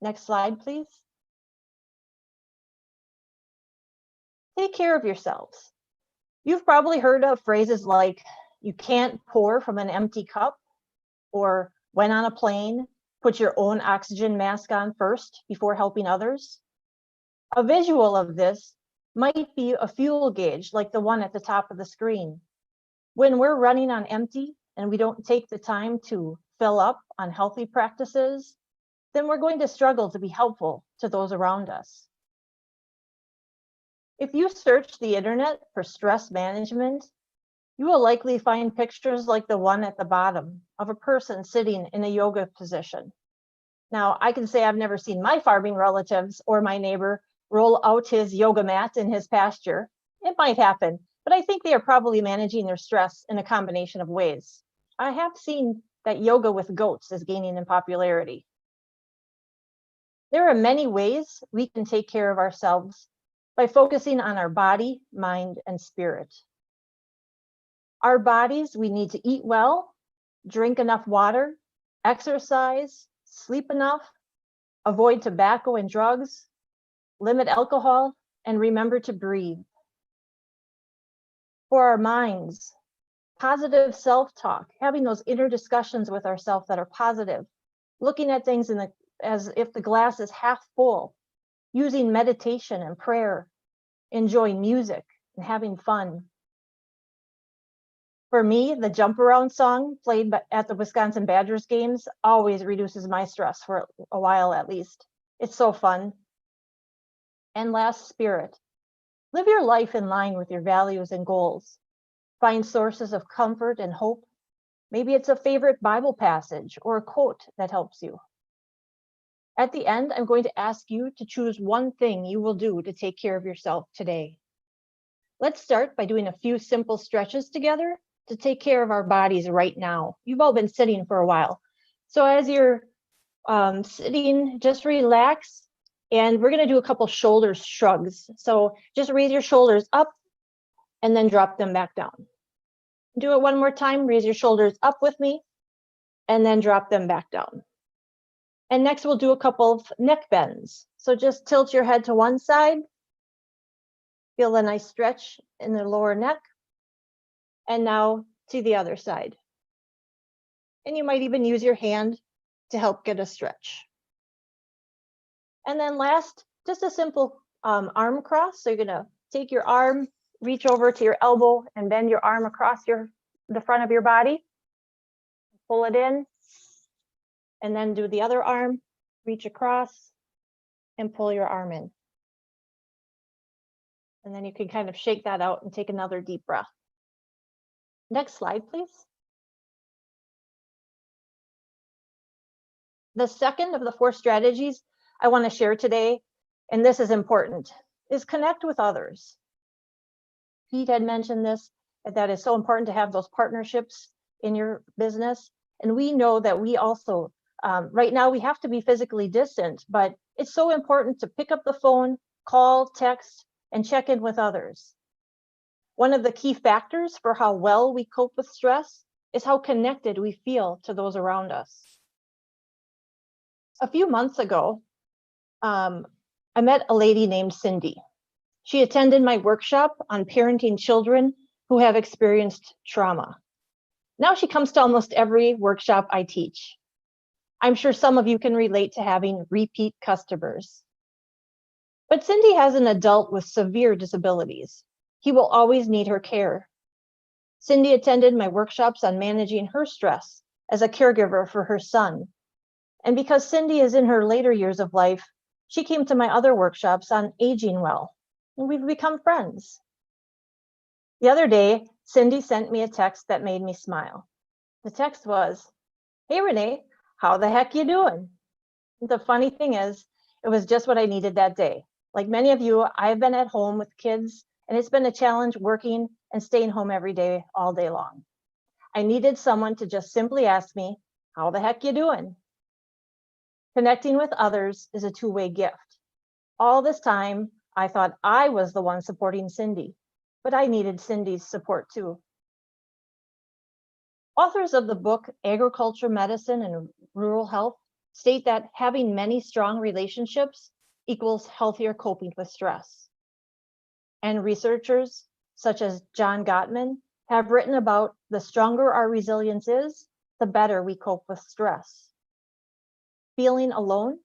Next slide, please. Take care of yourselves. You've probably heard of phrases like, you can't pour from an empty cup, or when on a plane, put your own oxygen mask on first before helping others. A visual of this might be a fuel gauge like the one at the top of the screen. When we're running on empty and we don't take the time to fill up on healthy practices, then we're going to struggle to be helpful to those around us. If you search the internet for stress management, you will likely find pictures like the one at the bottom of a person sitting in a yoga position. Now, I can say I've never seen my farming relatives or my neighbor roll out his yoga mat in his pasture. It might happen, but I think they are probably managing their stress in a combination of ways. I have seen that yoga with goats is gaining in popularity. There are many ways we can take care of ourselves by focusing on our body, mind, and spirit. Our bodies, we need to eat well, drink enough water, exercise, sleep enough, avoid tobacco and drugs, limit alcohol, and remember to breathe. For our minds, positive self-talk, having those inner discussions with ourselves that are positive, looking at things as if the glass is half full, using meditation and prayer, enjoying music and having fun. For me, the jump around song played at the Wisconsin Badgers games always reduces my stress for a while at least. It's so fun. And last, spirit. Live your life in line with your values and goals. Find sources of comfort and hope. Maybe it's a favorite Bible passage or a quote that helps you. At the end, I'm going to ask you to choose one thing you will do to take care of yourself today. Let's start by doing a few simple stretches together to take care of our bodies right now. You've all been sitting for a while. So as you're sitting, just relax, and we're going to do a couple shoulder shrugs. So just raise your shoulders up and then drop them back down. Do it one more time. Raise your shoulders up with me and then drop them back down. And next we'll do a couple of neck bends. So just tilt your head to one side. Feel a nice stretch in the lower neck. And now to the other side. And you might even use your hand to help get a stretch. And then last, just a simple arm cross. So you're gonna take your arm, reach over to your elbow and bend your arm across the front of your body. Pull it in. And then do the other arm, reach across and pull your arm in. And then you can kind of shake that out and take another deep breath. Next slide, please. The second of the 4 strategies I want to share today, and this is important, is connect with others. Pete had mentioned this. that is so important to have those partnerships in your business. And we know that we also, right now we have to be physically distant, but it's so important to pick up the phone, call, text, and check in with others. One of the key factors for how well we cope with stress is how connected we feel to those around us. A few months ago, I met a lady named Cindy. She attended my workshop on parenting children who have experienced trauma. Now she comes to almost every workshop I teach. I'm sure some of you can relate to having repeat customers. But Cindy has an adult with severe disabilities. He will always need her care. Cindy attended my workshops on managing her stress as a caregiver for her son. And because Cindy is in her later years of life, she came to my other workshops on aging well, and we've become friends. The other day, Cindy sent me a text that made me smile. The text was, "Hey Renee, how the heck you doing?" The funny thing is, it was just what I needed that day. Like many of you, I've been at home with kids, and it's been a challenge working and staying home every day, all day long. I needed someone to just simply ask me, "How the heck you doing?" Connecting with others is a two-way gift. All this time, I thought I was the one supporting Cindy, but I needed Cindy's support too. Authors of the book Agriculture, Medicine, and Rural Health state that having many strong relationships equals healthier coping with stress. And researchers such as John Gottman have written about the stronger our resilience is, the better we cope with stress. Feeling alone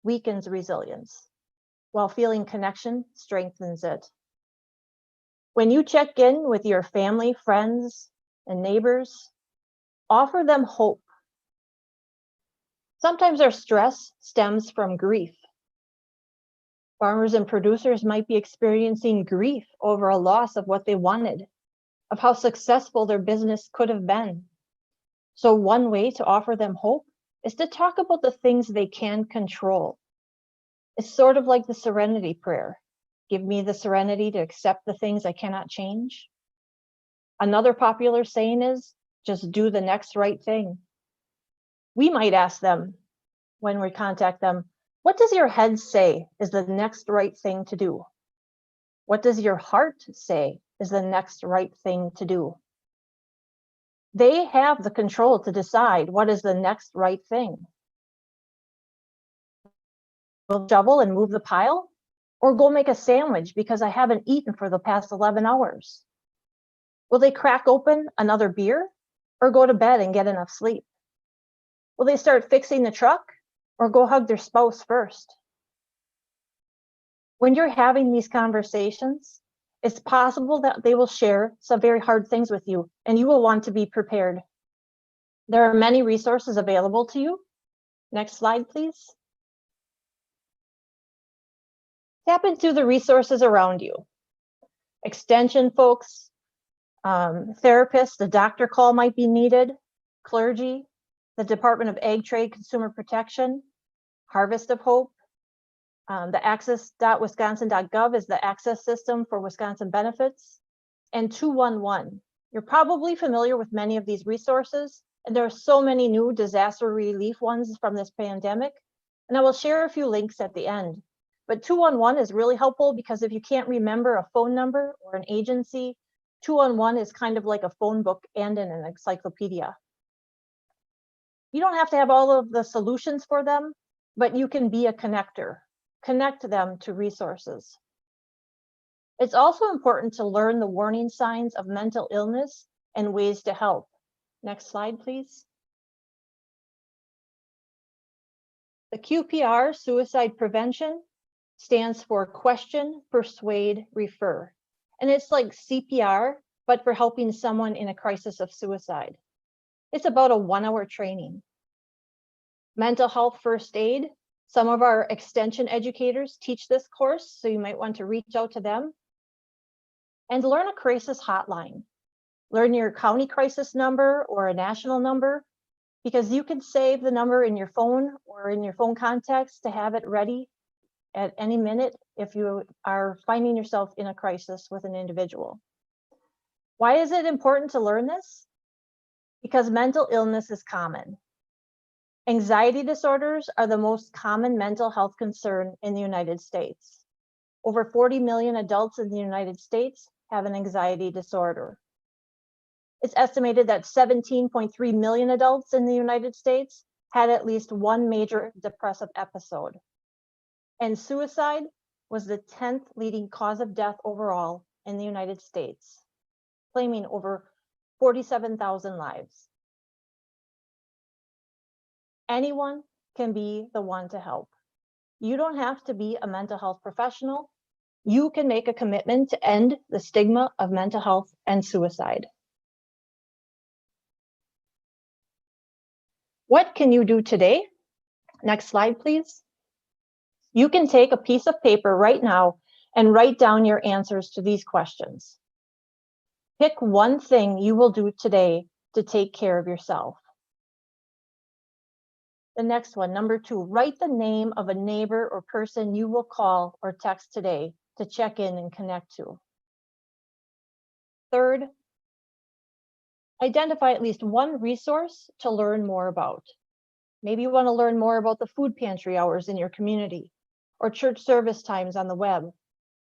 weakens resilience, while feeling connection strengthens it. When you check in with your family, friends, and neighbors, offer them hope. Sometimes our stress stems from grief. Farmers and producers might be experiencing grief over a loss of what they wanted, of how successful their business could have been. So one way to offer them hope is to talk about the things they can control. It's sort of like the serenity prayer. Give me the serenity to accept the things I cannot change. Another popular saying is, just do the next right thing. We might ask them when we contact them, what does your head say is the next right thing to do? What does your heart say is the next right thing to do? They have the control to decide what is the next right thing. Will shovel and move the pile, or go make a sandwich because I haven't eaten for the past 11 hours? Will they crack open another beer, or go to bed and get enough sleep? Will they start fixing the truck, or go hug their spouse first? When you're having these conversations, it's possible that they will share some very hard things with you, and you will want to be prepared. There are many resources available to you. Next slide, please. Tap into the resources around you. Extension folks, therapists, the doctor call might be needed, clergy, the Department of Ag Trade Consumer Protection, Harvest of Hope. The access.wisconsin.gov is the access system for Wisconsin benefits, and 211. You're probably familiar with many of these resources, and there are so many new disaster relief ones from this pandemic, and I will share a few links at the end. But 211 is really helpful because if you can't remember a phone number or an agency, 211 is kind of like a phone book and an encyclopedia. You don't have to have all of the solutions for them, but you can be a connector. Connect them to resources. It's also important to learn the warning signs of mental illness and ways to help. Next slide, please. The QPR, suicide prevention, stands for question, persuade, refer. And it's like CPR, but for helping someone in a crisis of suicide. It's about a 1-hour training. Mental health first aid. Some of our extension educators teach this course, so you might want to reach out to them. And learn a crisis hotline. Learn your county crisis number or a national number, because you can save the number in your phone or in your phone contacts to have it ready at any minute if you are finding yourself in a crisis with an individual. Why is it important to learn this? Because mental illness is common. Anxiety disorders are the most common mental health concern in the United States. Over 40 million adults in the United States have an anxiety disorder. It's estimated that 17.3 million adults in the United States had at least one major depressive episode. And suicide was the 10th leading cause of death overall in the United States, claiming over 47,000 lives. Anyone can be the one to help. You don't have to be a mental health professional. You can make a commitment to end the stigma of mental health and suicide. What can you do today? Next slide, please. You can take a piece of paper right now and write down your answers to these questions. Pick one thing you will do today to take care of yourself. The next one, number 2, write the name of a neighbor or person you will call or text today to check in and connect to. Third, identify at least one resource to learn more about. Maybe you want to learn more about the food pantry hours in your community, or church service times on the web,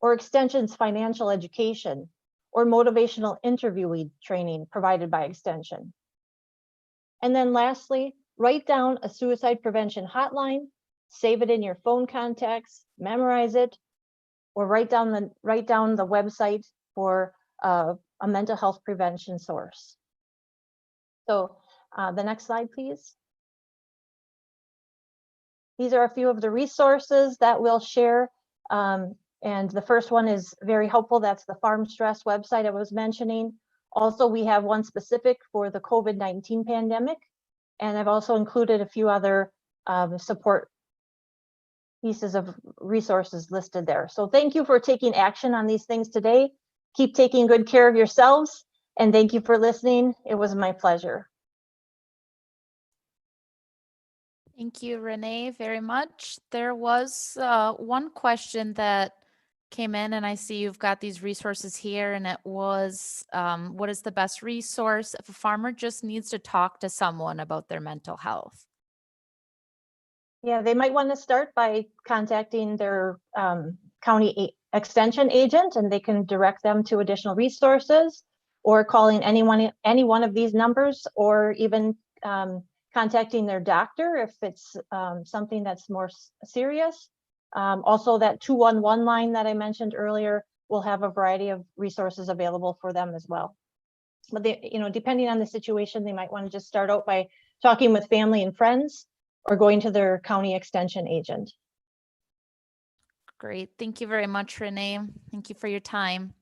or Extension's financial education, or motivational interviewee training provided by Extension. And then lastly, write down a suicide prevention hotline, save it in your phone contacts, memorize it, or write down the website for a mental health prevention source. So the next slide, please. These are a few of the resources that we'll share. And the first one is very helpful. That's the Farm Stress website I was mentioning. Also, we have one specific for the COVID-19 pandemic. And I've also included a few other support pieces of resources listed there. So thank you for taking action on these things today. Keep taking good care of yourselves. And thank you for listening. It was my pleasure. Thank you, Renee, very much. There was one question that came in, and I see you've got these resources here, and it was, what is the best resource if a farmer just needs to talk to someone about their mental health? Yeah, they might want to start by contacting their county extension agent, and they can direct them to additional resources, or calling any one of these numbers, or even contacting their doctor if it's something that's more serious. Also, that 211 line that I mentioned earlier will have a variety of resources available for them as well. But they, depending on the situation, they might want to just start out by talking with family and friends, or going to their county extension agent. Great. Thank you very much, Renee. Thank you for your time.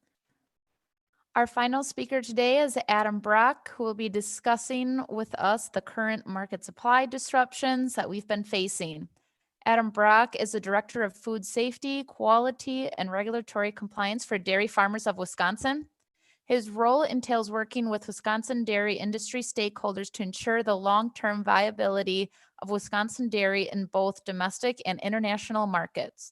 Our final speaker today is Adam Brock, who will be discussing with us the current market supply disruptions that we've been facing. Adam Brock is the Director of Food Safety, Quality, and Regulatory Compliance for Dairy Farmers of Wisconsin. His role entails working with Wisconsin dairy industry stakeholders to ensure the long-term viability of Wisconsin dairy in both domestic and international markets.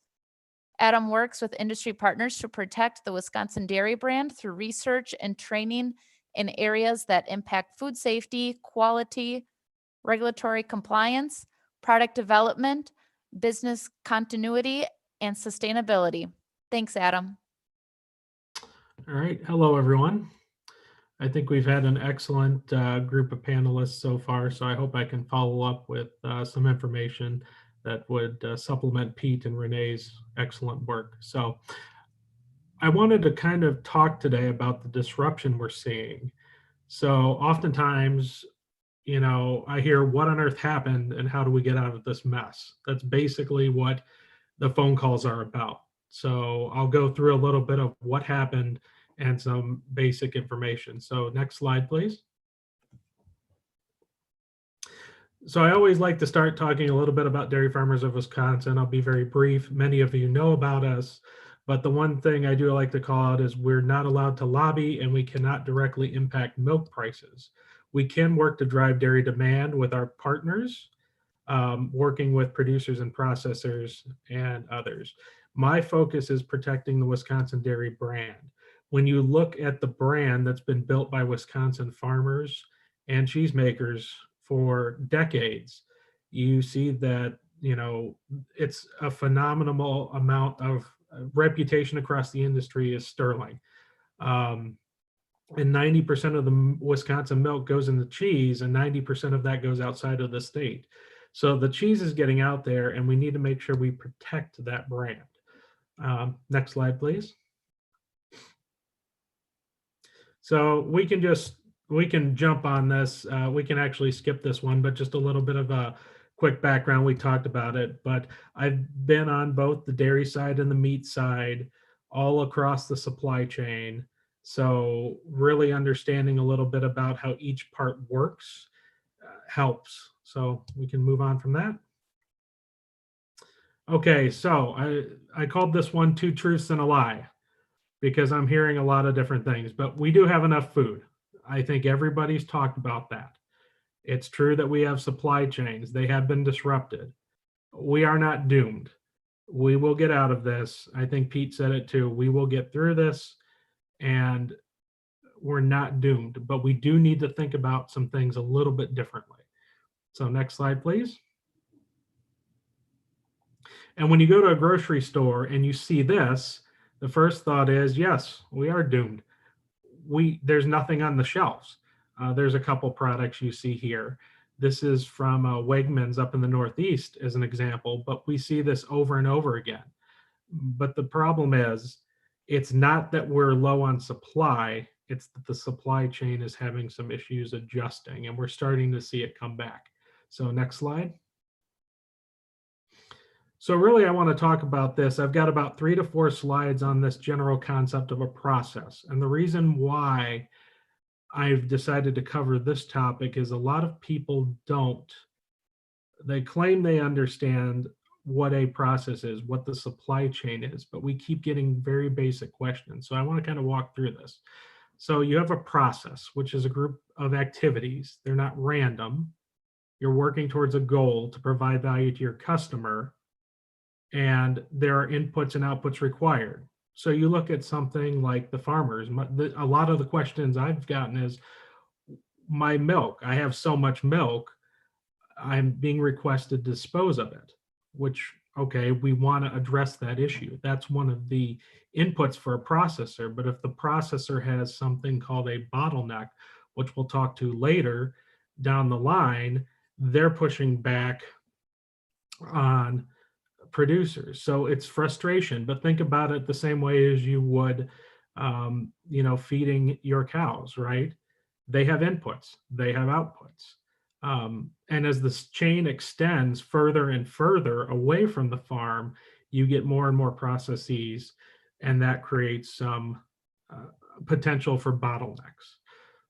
Adam works with industry partners to protect the Wisconsin dairy brand through research and training in areas that impact food safety, quality, regulatory compliance, product development, business continuity, and sustainability. Thanks, Adam. All right. Hello, everyone. I think we've had an excellent group of panelists so far, so I hope I can follow up with some information that would supplement Pete and Renee's excellent work. So I wanted to kind of talk today about the disruption we're seeing. So oftentimes, I hear what on earth happened and how do we get out of this mess? That's basically what the phone calls are about. So I'll go through a little bit of what happened and some basic information. So next slide, please. So I always like to start talking a little bit about Dairy Farmers of Wisconsin. I'll be very brief. Many of you know about us, but the one thing I do like to call out is we're not allowed to lobby and we cannot directly impact milk prices. We can work to drive dairy demand with our partners, working with producers and processors and others. My focus is protecting the Wisconsin dairy brand. when you look at the brand that's been built by Wisconsin farmers and cheesemakers for decades, you see that, you know, it's a phenomenal amount of reputation across the industry is sterling. And 90% of the Wisconsin milk goes into cheese, and 90% of that goes outside of the state. So the cheese is getting out there, and we need to make sure we protect that brand. Next slide, please. So we can jump on this. We can actually skip this one, but just a little bit of a quick background. We talked about it, but I've been on both the dairy side and the meat side, all across the supply chain. So really understanding a little bit about how each part works helps. So we can move on from that. Okay, so I called this one Two Truths and a Lie, because I'm hearing a lot of different things, but we do have enough food. I think everybody's talked about that. It's true that we have supply chains. They have been disrupted. We are not doomed. We will get out of this. I think Pete said it too. We will get through this, and we're not doomed, but we do need to think about some things a little bit differently. So next slide, please. And when you go to a grocery store and you see this, the first thought is, yes, we are doomed. There's nothing on the shelves. There's a couple products you see here. This is from Wegmans up in the Northeast as an example, but we see this over and over again. But the problem is, it's not that we're low on supply, it's that the supply chain is having some issues adjusting, and we're starting to see it come back. So next slide. So really, I want to talk about this. I've got about 3 to 4 slides on this general concept of a process. And the reason why I've decided to cover this topic is a lot of people don't. They claim they understand what a process is, what the supply chain is, but we keep getting very basic questions. So I want to kind of walk through this. So you have a process, which is a group of activities. They're not random. You're working towards a goal to provide value to your customer, and there are inputs and outputs required. So you look at something like the farmers. A lot of the questions I've gotten is, my milk, I have so much milk, I'm being requested to dispose of it, which, okay, we want to address that issue. That's one of the inputs for a processor. But if the processor has something called a bottleneck, which we'll talk to later down the line, they're pushing back on producers. So it's frustration, but think about it the same way as you would, feeding your cows, right? They have inputs, they have outputs. And as this chain extends further and further away from the farm, you get more and more processes, and that creates some potential for bottlenecks.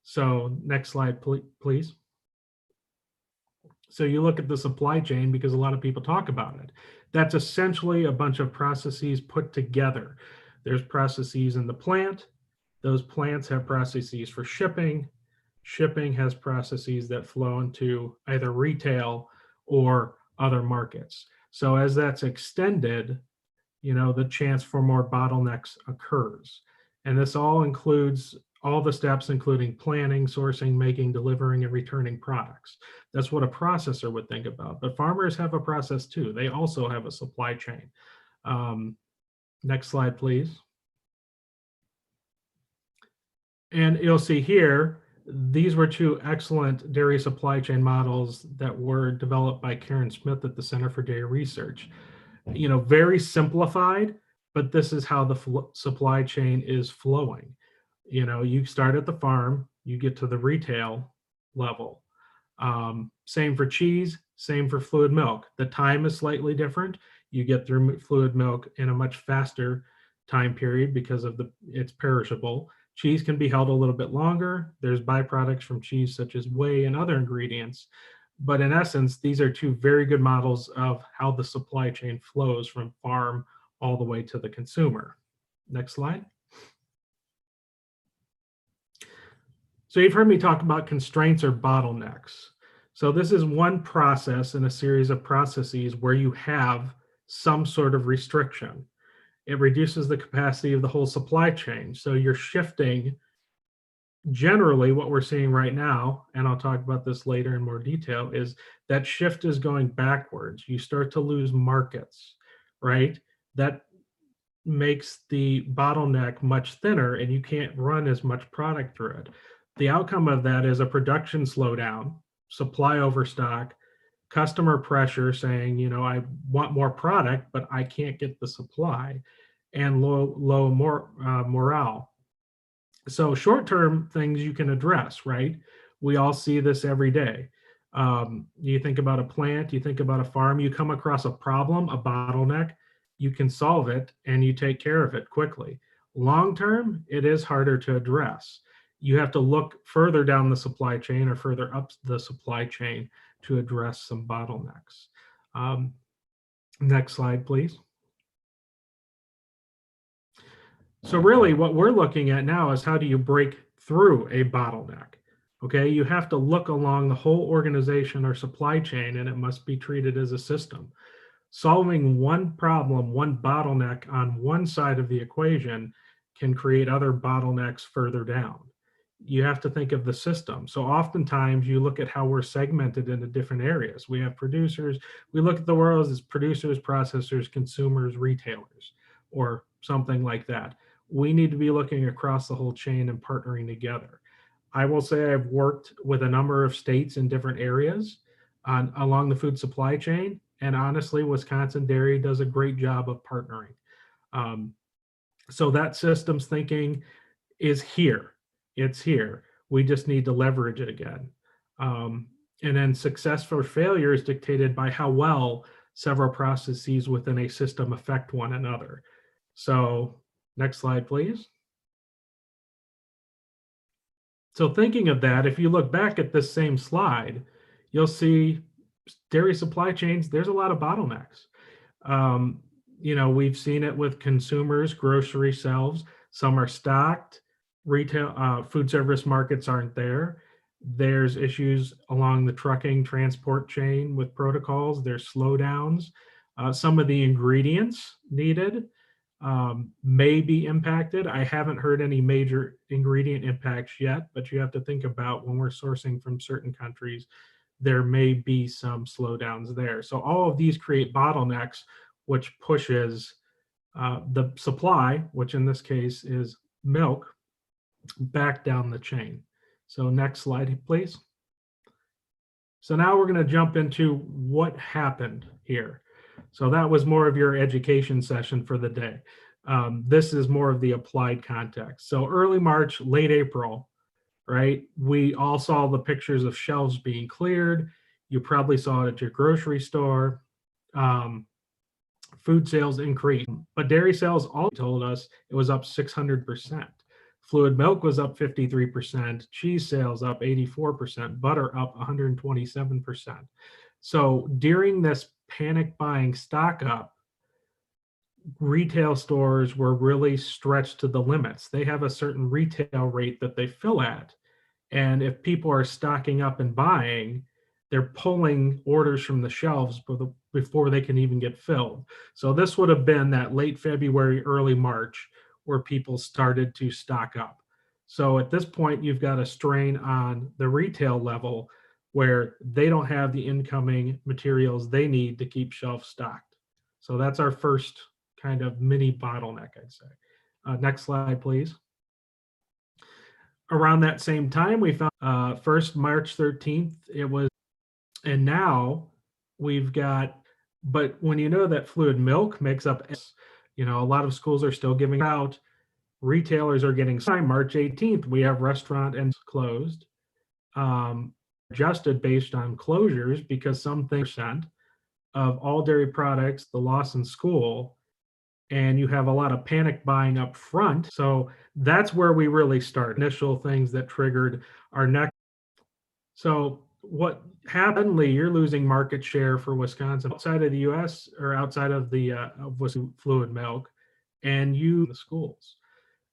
So next slide, please. So you look at the supply chain, because a lot of people talk about it. That's essentially a bunch of processes put together. There's processes in the plant. Those plants have processes for shipping. Shipping has processes that flow into either retail or other markets. So as that's extended, the chance for more bottlenecks occurs. And this all includes all the steps, including planning, sourcing, making, delivering, and returning products. That's what a processor would think about. But farmers have a process too. They also have a supply chain. Next slide, please. And you'll see here, these were 2 excellent dairy supply chain models that were developed by Karen Smith at the Center for Dairy Research. Very simplified, but this is how the supply chain is flowing. You start at the farm, you get to the retail level. Same for cheese, same for fluid milk. The time is slightly different. You get through fluid milk in a much faster time period because of it's perishable. Cheese can be held a little bit longer. There's byproducts from cheese such as whey and other ingredients. But in essence, these are 2 very good models of how the supply chain flows from farm all the way to the consumer. Next slide. So you've heard me talk about constraints or bottlenecks. So this is one process in a series of processes where you have some sort of restriction. It reduces the capacity of the whole supply chain. So you're shifting, generally what we're seeing right now, and I'll talk about this later in more detail, is that shift is going backwards. You start to lose markets, right? That makes the bottleneck much thinner and you can't run as much product through it. The outcome of that is a production slowdown, supply overstock, customer pressure saying, I want more product, but I can't get the supply, and low morale. So short-term things you can address, right? We all see this every day. You think about a plant, you think about a farm, you come across a problem, a bottleneck, you can solve it and you take care of it quickly. Long-term, it is harder to address. You have to look further down the supply chain or further up the supply chain to address some bottlenecks. Next slide, please. So really what we're looking at now is how do you break through a bottleneck? Okay, you have to look along the whole organization or supply chain, and it must be treated as a system. Solving one problem, one bottleneck on one side of the equation can create other bottlenecks further down. You have to think of the system. So oftentimes you look at how we're segmented into different areas. We have producers, we look at the world as producers, processors, consumers, retailers, or something like that. We need to be looking across the whole chain and partnering together. I will say I've worked with a number of states in different areas along the food supply chain. And honestly, Wisconsin Dairy does a great job of partnering. So that systems thinking is here. It's here. We just need to leverage it again. And then success or failure is dictated by how well several processes within a system affect one another. So next slide, please. So thinking of that, if you look back at this same slide, you'll see dairy supply chains, there's a lot of bottlenecks. We've seen it with consumers, grocery shelves. Some are stocked, retail, food service markets aren't there. There's issues along the trucking transport chain with protocols. There's slowdowns. Some of the ingredients needed may be impacted. I haven't heard any major ingredient impacts yet, but you have to think about when we're sourcing from certain countries, there may be some slowdowns there. So all of these create bottlenecks, which pushes the supply, which in this case is milk, back down the chain. So next slide, please. So now we're going to jump into what happened here. So that was more of your education session for the day. This is more of the applied context. So early March, late April, right? We all saw the pictures of shelves being cleared. You probably saw it at your grocery store. Food sales increased, but dairy sales all told us it was up 600%. Fluid milk was up 53%, cheese sales up 84%, butter up 127%. So during this panic buying stock up, retail stores were really stretched to the limits. They have a certain retail rate that they fill at. And if people are stocking up and buying, they're pulling orders from the shelves before they can even get filled. So this would have been that late February, early March, where people started to stock up. So at this point, you've got a strain on the retail level where they don't have the incoming materials they need to keep shelves stocked. So that's our first kind of mini bottleneck, I'd say. Next slide, please. Around that same time, we found first March 13th, it was, and now we've got, but when you know that fluid milk makes up, a lot of schools are still giving out, retailers are getting signed. March 18th, we have restaurant and closed, adjusted based on closures because some percent of all dairy products, the loss in school, and you have a lot of panic buying up front. So that's where we really start. Initial things that triggered our next. So what happened, you're losing market share for Wisconsin outside of the US or outside of the fluid milk, and the schools.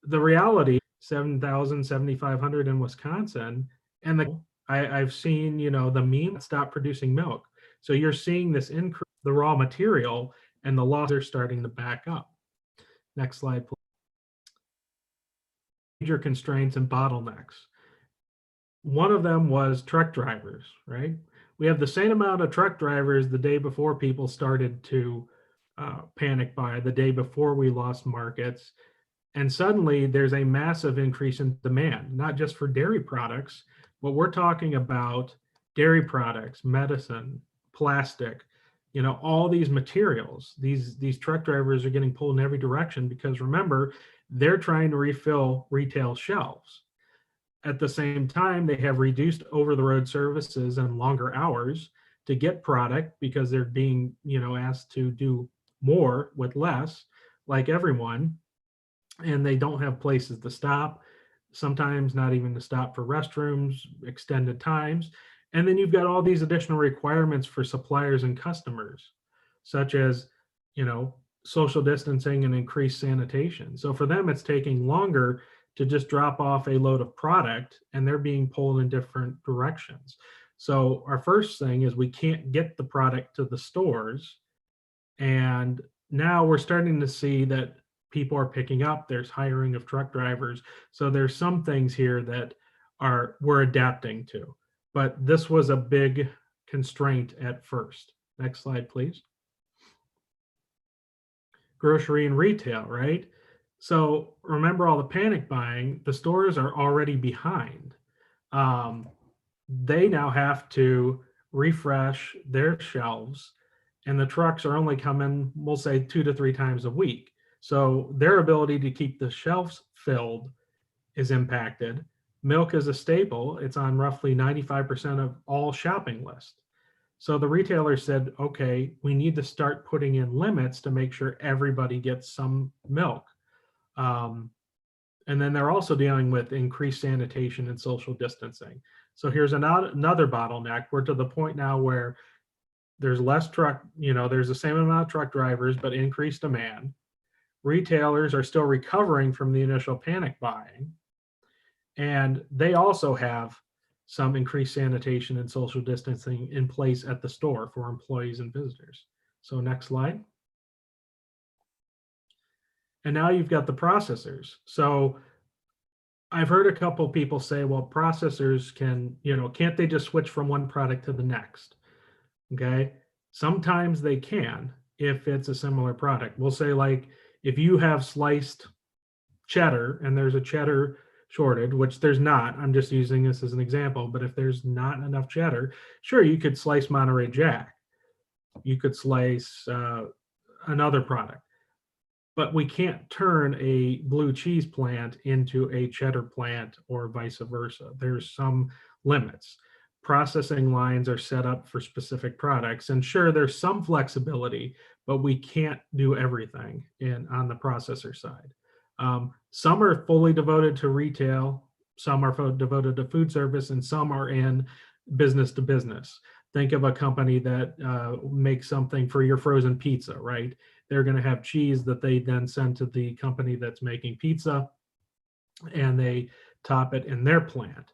The reality, 7,000, 7,500 in Wisconsin, and I've seen, the meme stop producing milk. So you're seeing this increase, the raw material, and the loss are starting to back up. Next slide, please. Major constraints and bottlenecks. One of them was truck drivers, right? We have the same amount of truck drivers the day before people started to panic buy, the day before we lost markets. And suddenly there's a massive increase in demand, not just for dairy products, but we're talking about dairy products, medicine, plastic, you know, all these materials. These truck drivers are getting pulled in every direction because remember, they're trying to refill retail shelves. At the same time, they have reduced over-the-road services and longer hours to get product because they're being, you know, asked to do more with less, like everyone, and they don't have places to stop, sometimes not even to stop for restrooms, extended times. And then you've got all these additional requirements for suppliers and customers, such as, you know, social distancing and increased sanitation. So for them, it's taking longer to just drop off a load of product, and they're being pulled in different directions. So our first thing is we can't get the product to the stores. And now we're starting to see that people are picking up, there's hiring of truck drivers. So there's some things here that we're adapting to, but this was a big constraint at first. Next slide, please. Grocery and retail, right? So remember all the panic buying, the stores are already behind. They now have to refresh their shelves, and the trucks are only coming, we'll say 2 to 3 times a week. So their ability to keep the shelves filled is impacted. Milk is a staple. It's on roughly 95% of all shopping lists. So the retailer said, okay, we need to start putting in limits to make sure everybody gets some milk. And then they're also dealing with increased sanitation and social distancing. So here's another bottleneck. We're to the point now where there's less truck, you know, there's the same amount of truck drivers, but increased demand. Retailers are still recovering from the initial panic buying. And they also have some increased sanitation and social distancing in place at the store for employees and visitors. So next slide. And now you've got the processors. So I've heard a couple of people say, well, processors can, you know, can't they just switch from one product to the next? Okay. Sometimes they can if it's a similar product. We'll say, like, if you have sliced cheddar and there's a cheddar shortage, which there's not, I'm just using this as an example, but if there's not enough cheddar, sure, you could slice Monterey Jack. You could slice another product. But we can't turn a blue cheese plant into a cheddar plant or vice versa. There's some limits. Processing lines are set up for specific products. And sure, there's some flexibility, but we can't do everything on the processor side. Some are fully devoted to retail, some are devoted to food service, and some are in business to business. Think of a company that makes something for your frozen pizza, right? They're going to have cheese that they then send to the company that's making pizza, and they top it in their plant.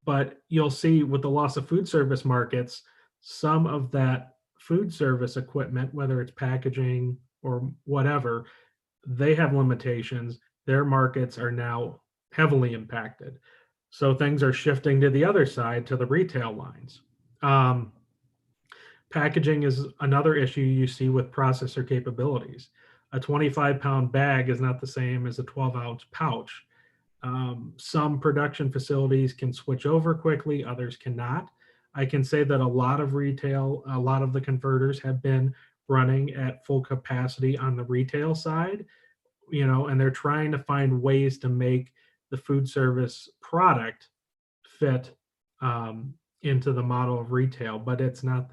But you'll see with the loss of food service markets, some of that food service equipment, whether it's packaging or whatever, they have limitations. Their markets are now heavily impacted. So things are shifting to the other side, to the retail lines. Packaging is another issue you see with processor capabilities. A 25-pound bag is not the same as a 12-ounce pouch. Some production facilities can switch over quickly, others cannot. I can say that a lot of retail, a lot of the converters have been running at full capacity on the retail side, you know, and they're trying to find ways to make the food service product fit into the model of retail, but it's not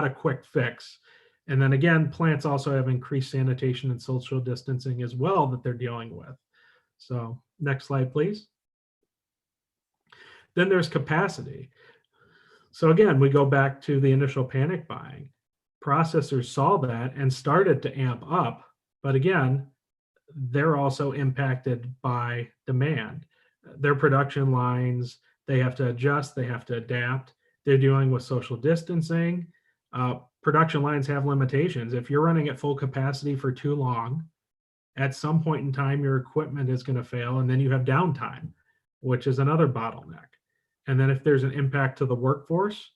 a quick fix. And then again, plants also have increased sanitation and social distancing as well that they're dealing with. So next slide, please. Then there's capacity. So again, we go back to the initial panic buying. Processors saw that and started to amp up, but again, they're also impacted by demand. Their production lines, they have to adjust, they have to adapt. They're dealing with social distancing. Production lines have limitations. If you're running at full capacity for too long, At some point in time, your equipment is going to fail, and then you have downtime, which is another bottleneck. And then if there's an impact to the workforce,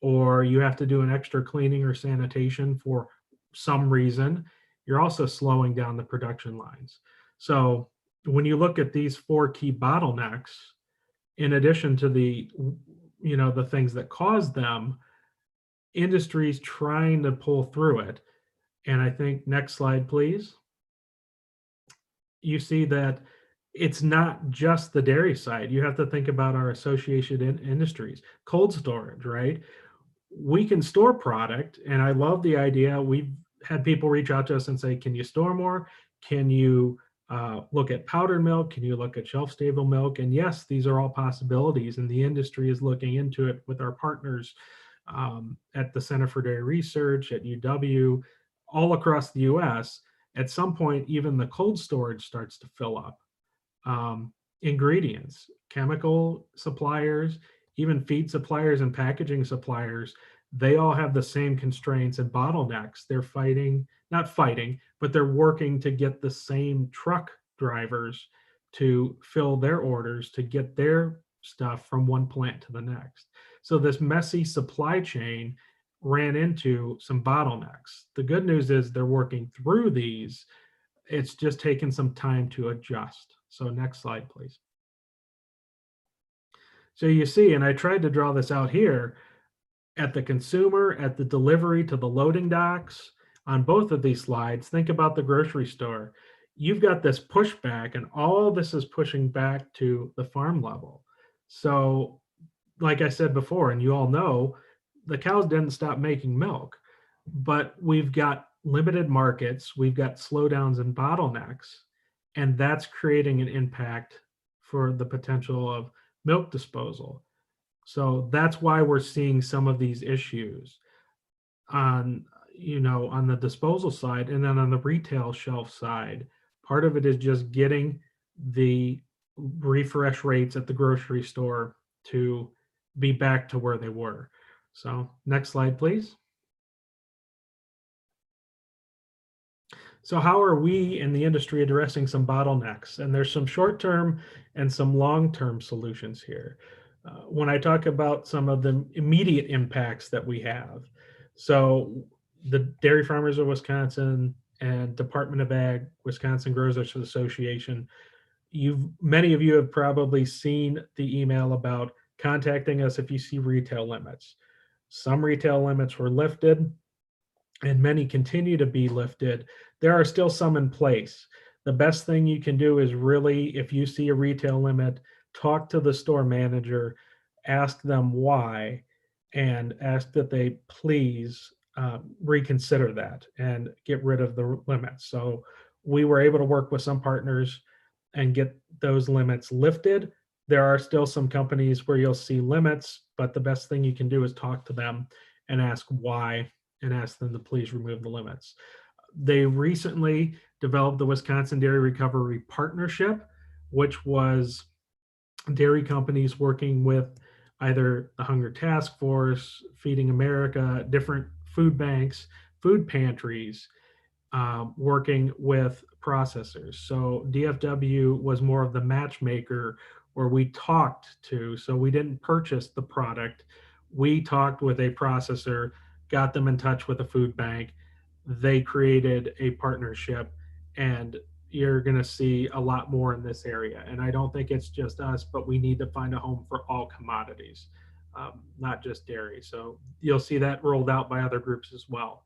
or you have to do an extra cleaning or sanitation for some reason, you're also slowing down the production lines. So when you look at these four key bottlenecks, in addition to the, the things that cause them, industry's trying to pull through it. And I think next slide, please. You see that it's not just the dairy side. You have to think about our associated industries, cold storage, right? We can store product, and I love the idea. We've had people reach out to us and say, can you store more? Can you look at powdered milk? Can you look at shelf stable milk? And yes, these are all possibilities, and the industry is looking into it with our partners at the Center for Dairy Research, at UW, all across the US. At some point, even the cold storage starts to fill up. Ingredients, chemical suppliers, even feed suppliers and packaging suppliers, they all have the same constraints and bottlenecks. They're not fighting, but they're working to get the same truck drivers to fill their orders to get their stuff from one plant to the next. So this messy supply chain ran into some bottlenecks. The good news is they're working through these. It's just taken some time to adjust. So next slide, please. So you see, and I tried to draw this out here, at the consumer, at the delivery to the loading docks, on both of these slides, think about the grocery store. You've got this pushback, and all this is pushing back to the farm level. So like I said before, and you all know, the cows didn't stop making milk, but we've got limited markets, we've got slowdowns and bottlenecks, and that's creating an impact for the potential of milk disposal. So that's why we're seeing some of these issues on, on the disposal side. And then on the retail shelf side, part of it is just getting the refresh rates at the grocery store to be back to where they were. So next slide, please. So how are we in the industry addressing some bottlenecks? And there's some short-term and some long-term solutions here. When I talk about some of the immediate impacts that we have, so the Dairy Farmers of Wisconsin and Department of Ag, Wisconsin Growers Association, many of you have probably seen the email about contacting us if you see retail limits. Some retail limits were lifted, and many continue to be lifted. There are still some in place. The best thing you can do is really, if you see a retail limit, talk to the store manager, ask them why, and ask that they please reconsider that and get rid of the limits. So we were able to work with some partners and get those limits lifted. There are still some companies where you'll see limits, but the best thing you can do is talk to them and ask why, and ask them to please remove the limits. They recently developed the Wisconsin Dairy Recovery Partnership, which was dairy companies working with either the Hunger Task Force, Feeding America, different food banks, food pantries, working with processors. So DFW was more of the matchmaker where we talked to, so we didn't purchase the product. We talked with a processor, got them in touch with a food bank. They created a partnership, and you're going to see a lot more in this area. And I don't think it's just us, but we need to find a home for all commodities, not just dairy. So you'll see that rolled out by other groups as well.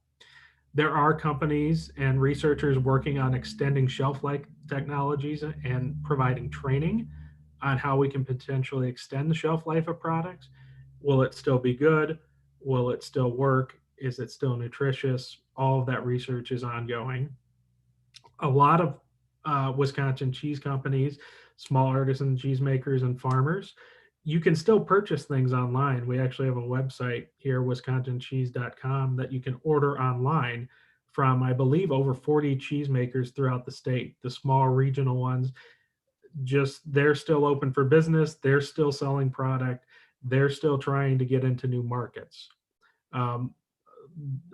There are companies and researchers working on extending shelf life technologies and providing training on how we can potentially extend the shelf life of products. Will it still be good? Will it still work? Is it still nutritious? All of that research is ongoing. A lot of Wisconsin cheese companies, small artisan cheese makers and farmers, you can still purchase things online. We actually have a website here, wisconsincheese.com, that you can order online from, I believe, over 40 cheesemakers throughout the state. The small regional ones, they're still open for business. They're still selling product. They're still trying to get into new markets.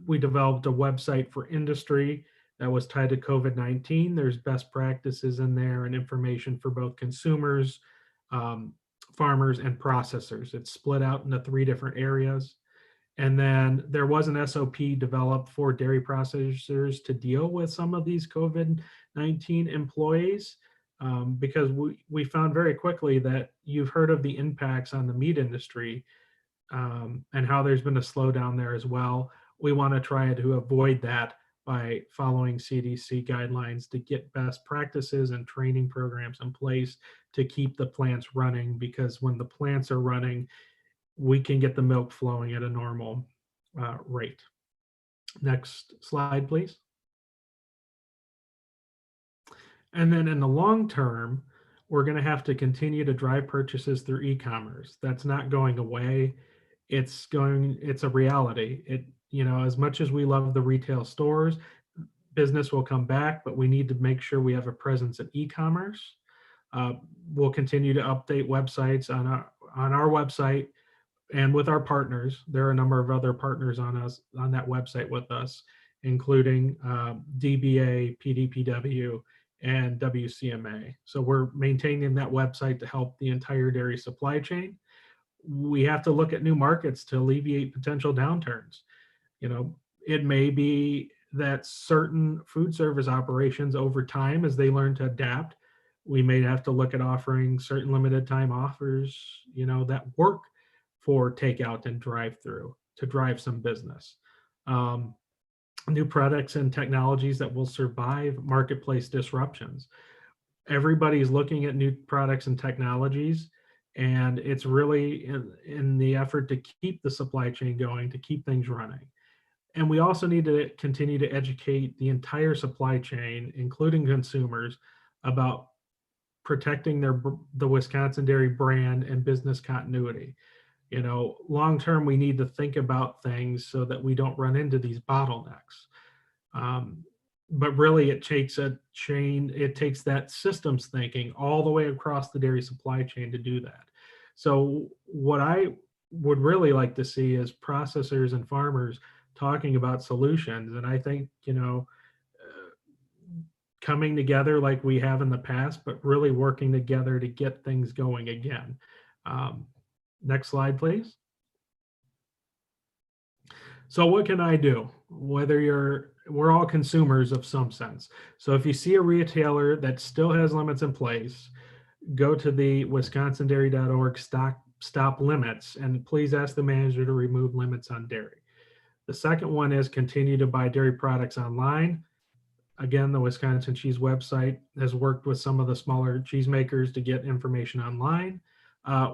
We developed a website for industry that was tied to COVID-19. There's best practices in there and information for both consumers, farmers, and processors. It's split out into 3 different areas. And then there was an SOP developed for dairy processors to deal with some of these COVID-19 employees, because we found very quickly that you've heard of the impacts on the meat industry, and how there's been a slowdown there as well. We want to try to avoid that by following CDC guidelines to get best practices and training programs in place to keep the plants running, because when the plants are running, we can get the milk flowing at a normal rate. Next slide, please. And then in the long term, we're going to have to continue to drive purchases through e-commerce. That's not going away. It's a reality. As much as we love the retail stores, business will come back, but we need to make sure we have a presence in e-commerce. We'll continue to update websites on our website and with our partners. There are a number of other partners on that website with us, including DBA, PDPW, and WCMA. So we're maintaining that website to help the entire dairy supply chain. We have to look at new markets to alleviate potential downturns. It may be that certain food service operations over time, as they learn to adapt, we may have to look at offering certain limited time offers, that work for takeout and drive-through to drive some business. New products and technologies that will survive marketplace disruptions. Everybody's looking at new products and technologies, and it's really in the effort to keep the supply chain going, to keep things running. And we also need to continue to educate the entire supply chain, including consumers, about protecting the Wisconsin dairy brand and business continuity. Long term, we need to think about things so that we don't run into these bottlenecks. But really, it takes that systems thinking all the way across the dairy supply chain to do that. So what I would really like to see is processors and farmers talking about solutions. And I think, coming together like we have in the past, but really working together to get things going again. Next slide, please. So what can I do? We're all consumers of some sense. So if you see a retailer that still has limits in place, go to the wisconsindairy.org stop limits, and please ask the manager to remove limits on dairy. The second one is continue to buy dairy products online. Again, the Wisconsin Cheese website has worked with some of the smaller cheesemakers to get information online.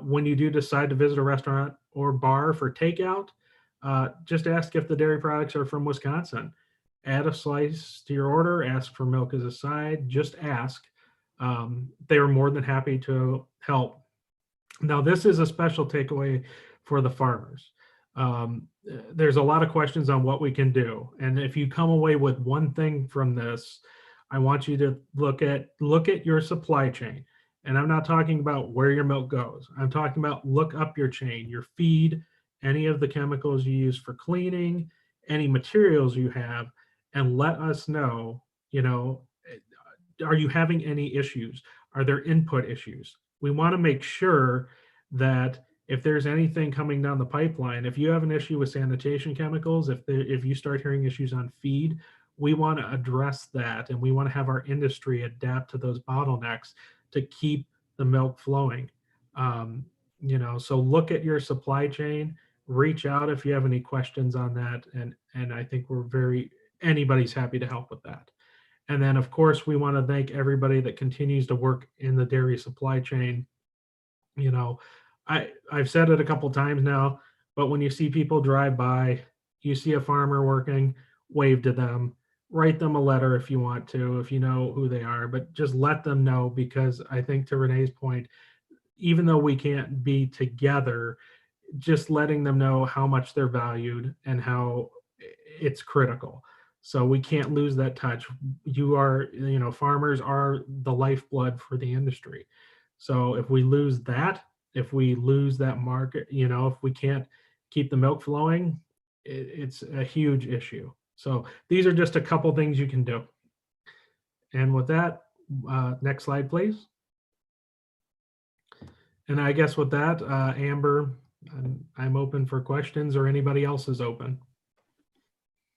When you do decide to visit a restaurant or bar for takeout, just ask if the dairy products are from Wisconsin. Add a slice to your order, ask for milk as a side, just ask. They are more than happy to help. Now, this is a special takeaway for the farmers. There's a lot of questions on what we can do. And if you come away with one thing from this, I want you to look at your supply chain. And I'm not talking about where your milk goes. I'm talking about look up your chain, your feed, any of the chemicals you use for cleaning, any materials you have, and let us know, are you having any issues? Are there input issues? We want to make sure that if there's anything coming down the pipeline, if you have an issue with sanitation chemicals, if you start hearing issues on feed, we want to address that, and we want to have our industry adapt to those bottlenecks to keep the milk flowing. So look at your supply chain, reach out if you have any questions on that, and I think anybody's happy to help with that. And then, of course, we want to thank everybody that continues to work in the dairy supply chain. I've said it a couple times now, but when you see people drive by, you see a farmer working, wave to them, write them a letter if you want to, if you know who they are, but just let them know, because I think, to Renee's point, even though we can't be together, just letting them know how much they're valued and how it's critical. So we can't lose that touch. Farmers are the lifeblood for the industry. So if we lose that, if we lose that market, if we can't keep the milk flowing, it's a huge issue. So these are just a couple things you can do. And with that, next slide, please. And I guess with that, Amber, I'm open for questions, or anybody else is open.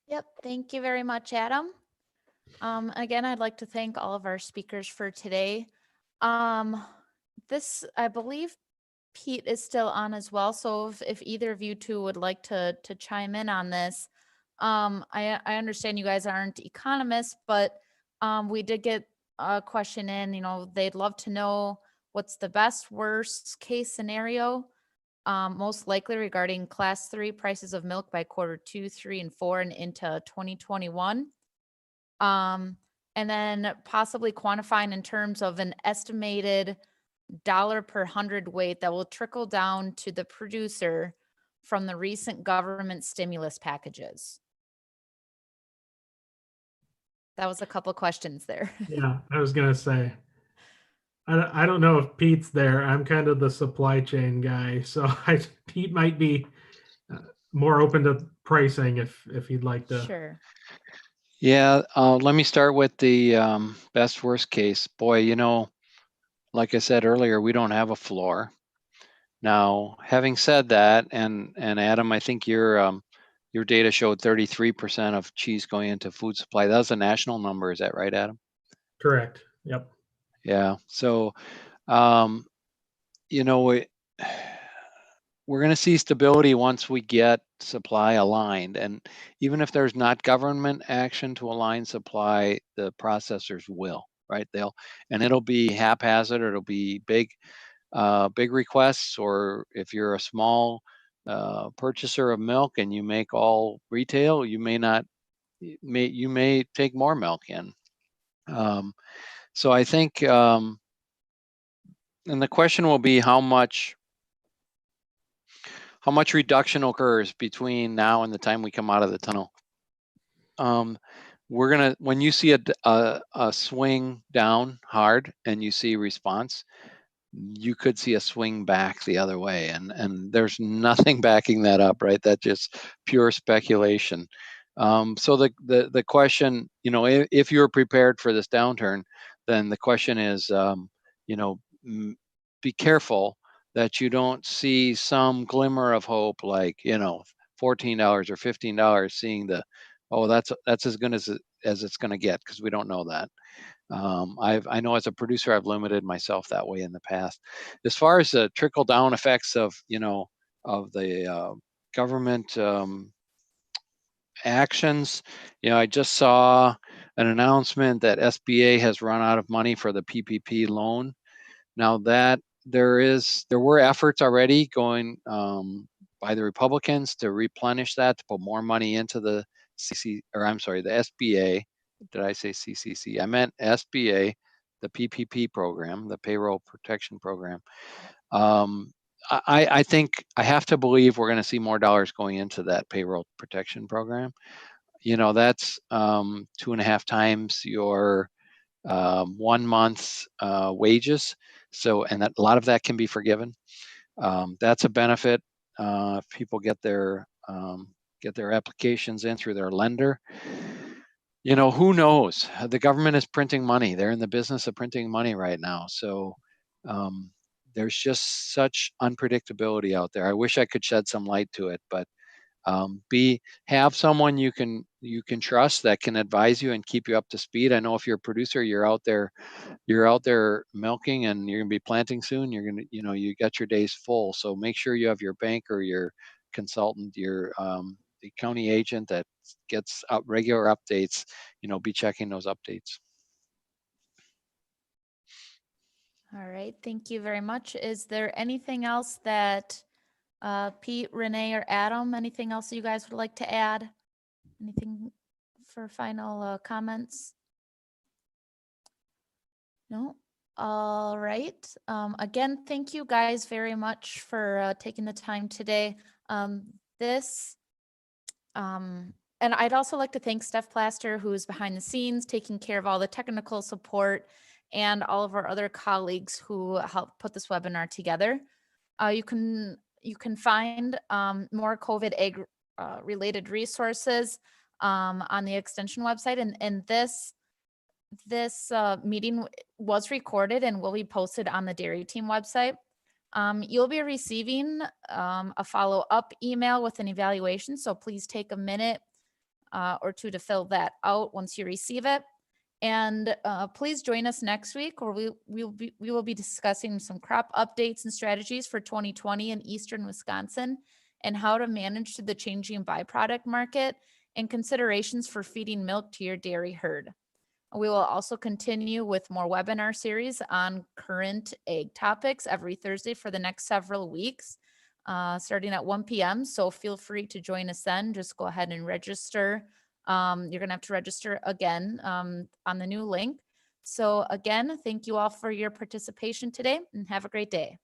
Yep, thank you very much, Adam. Again, I'd like to thank all of our speakers for today. This, I believe Pete is still on as well, so if either of you two would like to chime in on this. I understand you guys aren't economists, but we did get a question in, they'd love to know what's the best worst case scenario, most likely regarding class 3 prices of milk by Q2, 3, and 4 and into 2021. And then possibly quantifying in terms of an estimated dollar per hundredweight that will trickle down to the producer from the recent government stimulus packages. That was a couple questions there. Yeah, I was gonna say, I don't know if Pete's there. I'm kind of the supply chain guy, so Pete might be more open to pricing if he'd like to. Sure. Yeah, let me start with the best worst case. Boy, like I said earlier, we don't have a floor. Now, having said that, and Adam, I think your data showed 33% of cheese going into food supply. That was a national number. Is that right, Adam? Correct. Yep. Yeah. So, we're going to see stability once we get supply aligned. And even if there's not government action to align supply, the processors will, right? It'll be haphazard, or it'll be big requests, or if you're a small purchaser of milk and you make all retail, you may take more milk in. So I think, and the question will be how much reduction occurs between now and the time we come out of the tunnel. When you see a swing down hard and you see response, you could see a swing back the other way, and there's nothing backing that up, right? That's just pure speculation. So the question, if you're prepared for this downturn, then the question is, be careful that you don't see some glimmer of hope, like $14 or $15, seeing that's as good as it's going to get, because we don't know that. I know as a producer, I've limited myself that way in the past. As far as the trickle down effects of the government actions, I just saw an announcement that SBA has run out of money for the PPP loan. Now that there were efforts already going by the Republicans to replenish that, to put more money into the the SBA. Did I say CCC? I meant SBA, the PPP program, the Payroll Protection Program. I think I have to believe we're going to see more dollars going into that Payroll Protection Program. That's 2.5 times your 1 month's wages. So, and that a lot of that can be forgiven. That's a benefit if people get their applications in through their lender. Who knows? The government is printing money. They're in the business of printing money right now. So there's just such unpredictability out there. I wish I could shed some light to it, but have someone you can trust that can advise you and keep you up to speed. I know if you're a producer, you're out there milking, and you're gonna be planting soon. You're gonna, you got your days full. So make sure you have your banker, your consultant, your the county agent that gets regular updates. Be checking those updates. All right, thank you very much. Is there anything else that Pete, Renee, or Adam, anything else you guys would like to add? Anything for final comments? No? All right. Again, thank you guys very much for taking the time today. And I'd also like to thank Steph Plaster, who is behind the scenes, taking care of all the technical support, and all of our other colleagues who helped put this webinar together. You can find more COVID ag related resources on the Extension website, and this This meeting was recorded and will be posted on the Dairy Team website. You'll be receiving a follow-up email with an evaluation, so please take a minute or two to fill that out once you receive it. And please join us next week, where we will be discussing some crop updates and strategies for 2020 in Eastern Wisconsin, and how to manage the changing byproduct market and considerations for feeding milk to your dairy herd. We will also continue with more webinar series on current ag topics every Thursday for the next several weeks, starting at 1 p.m. So feel free to join us then. Just go ahead and register. You're going to have to register again on the new link. So again, thank you all for your participation today, and have a great day.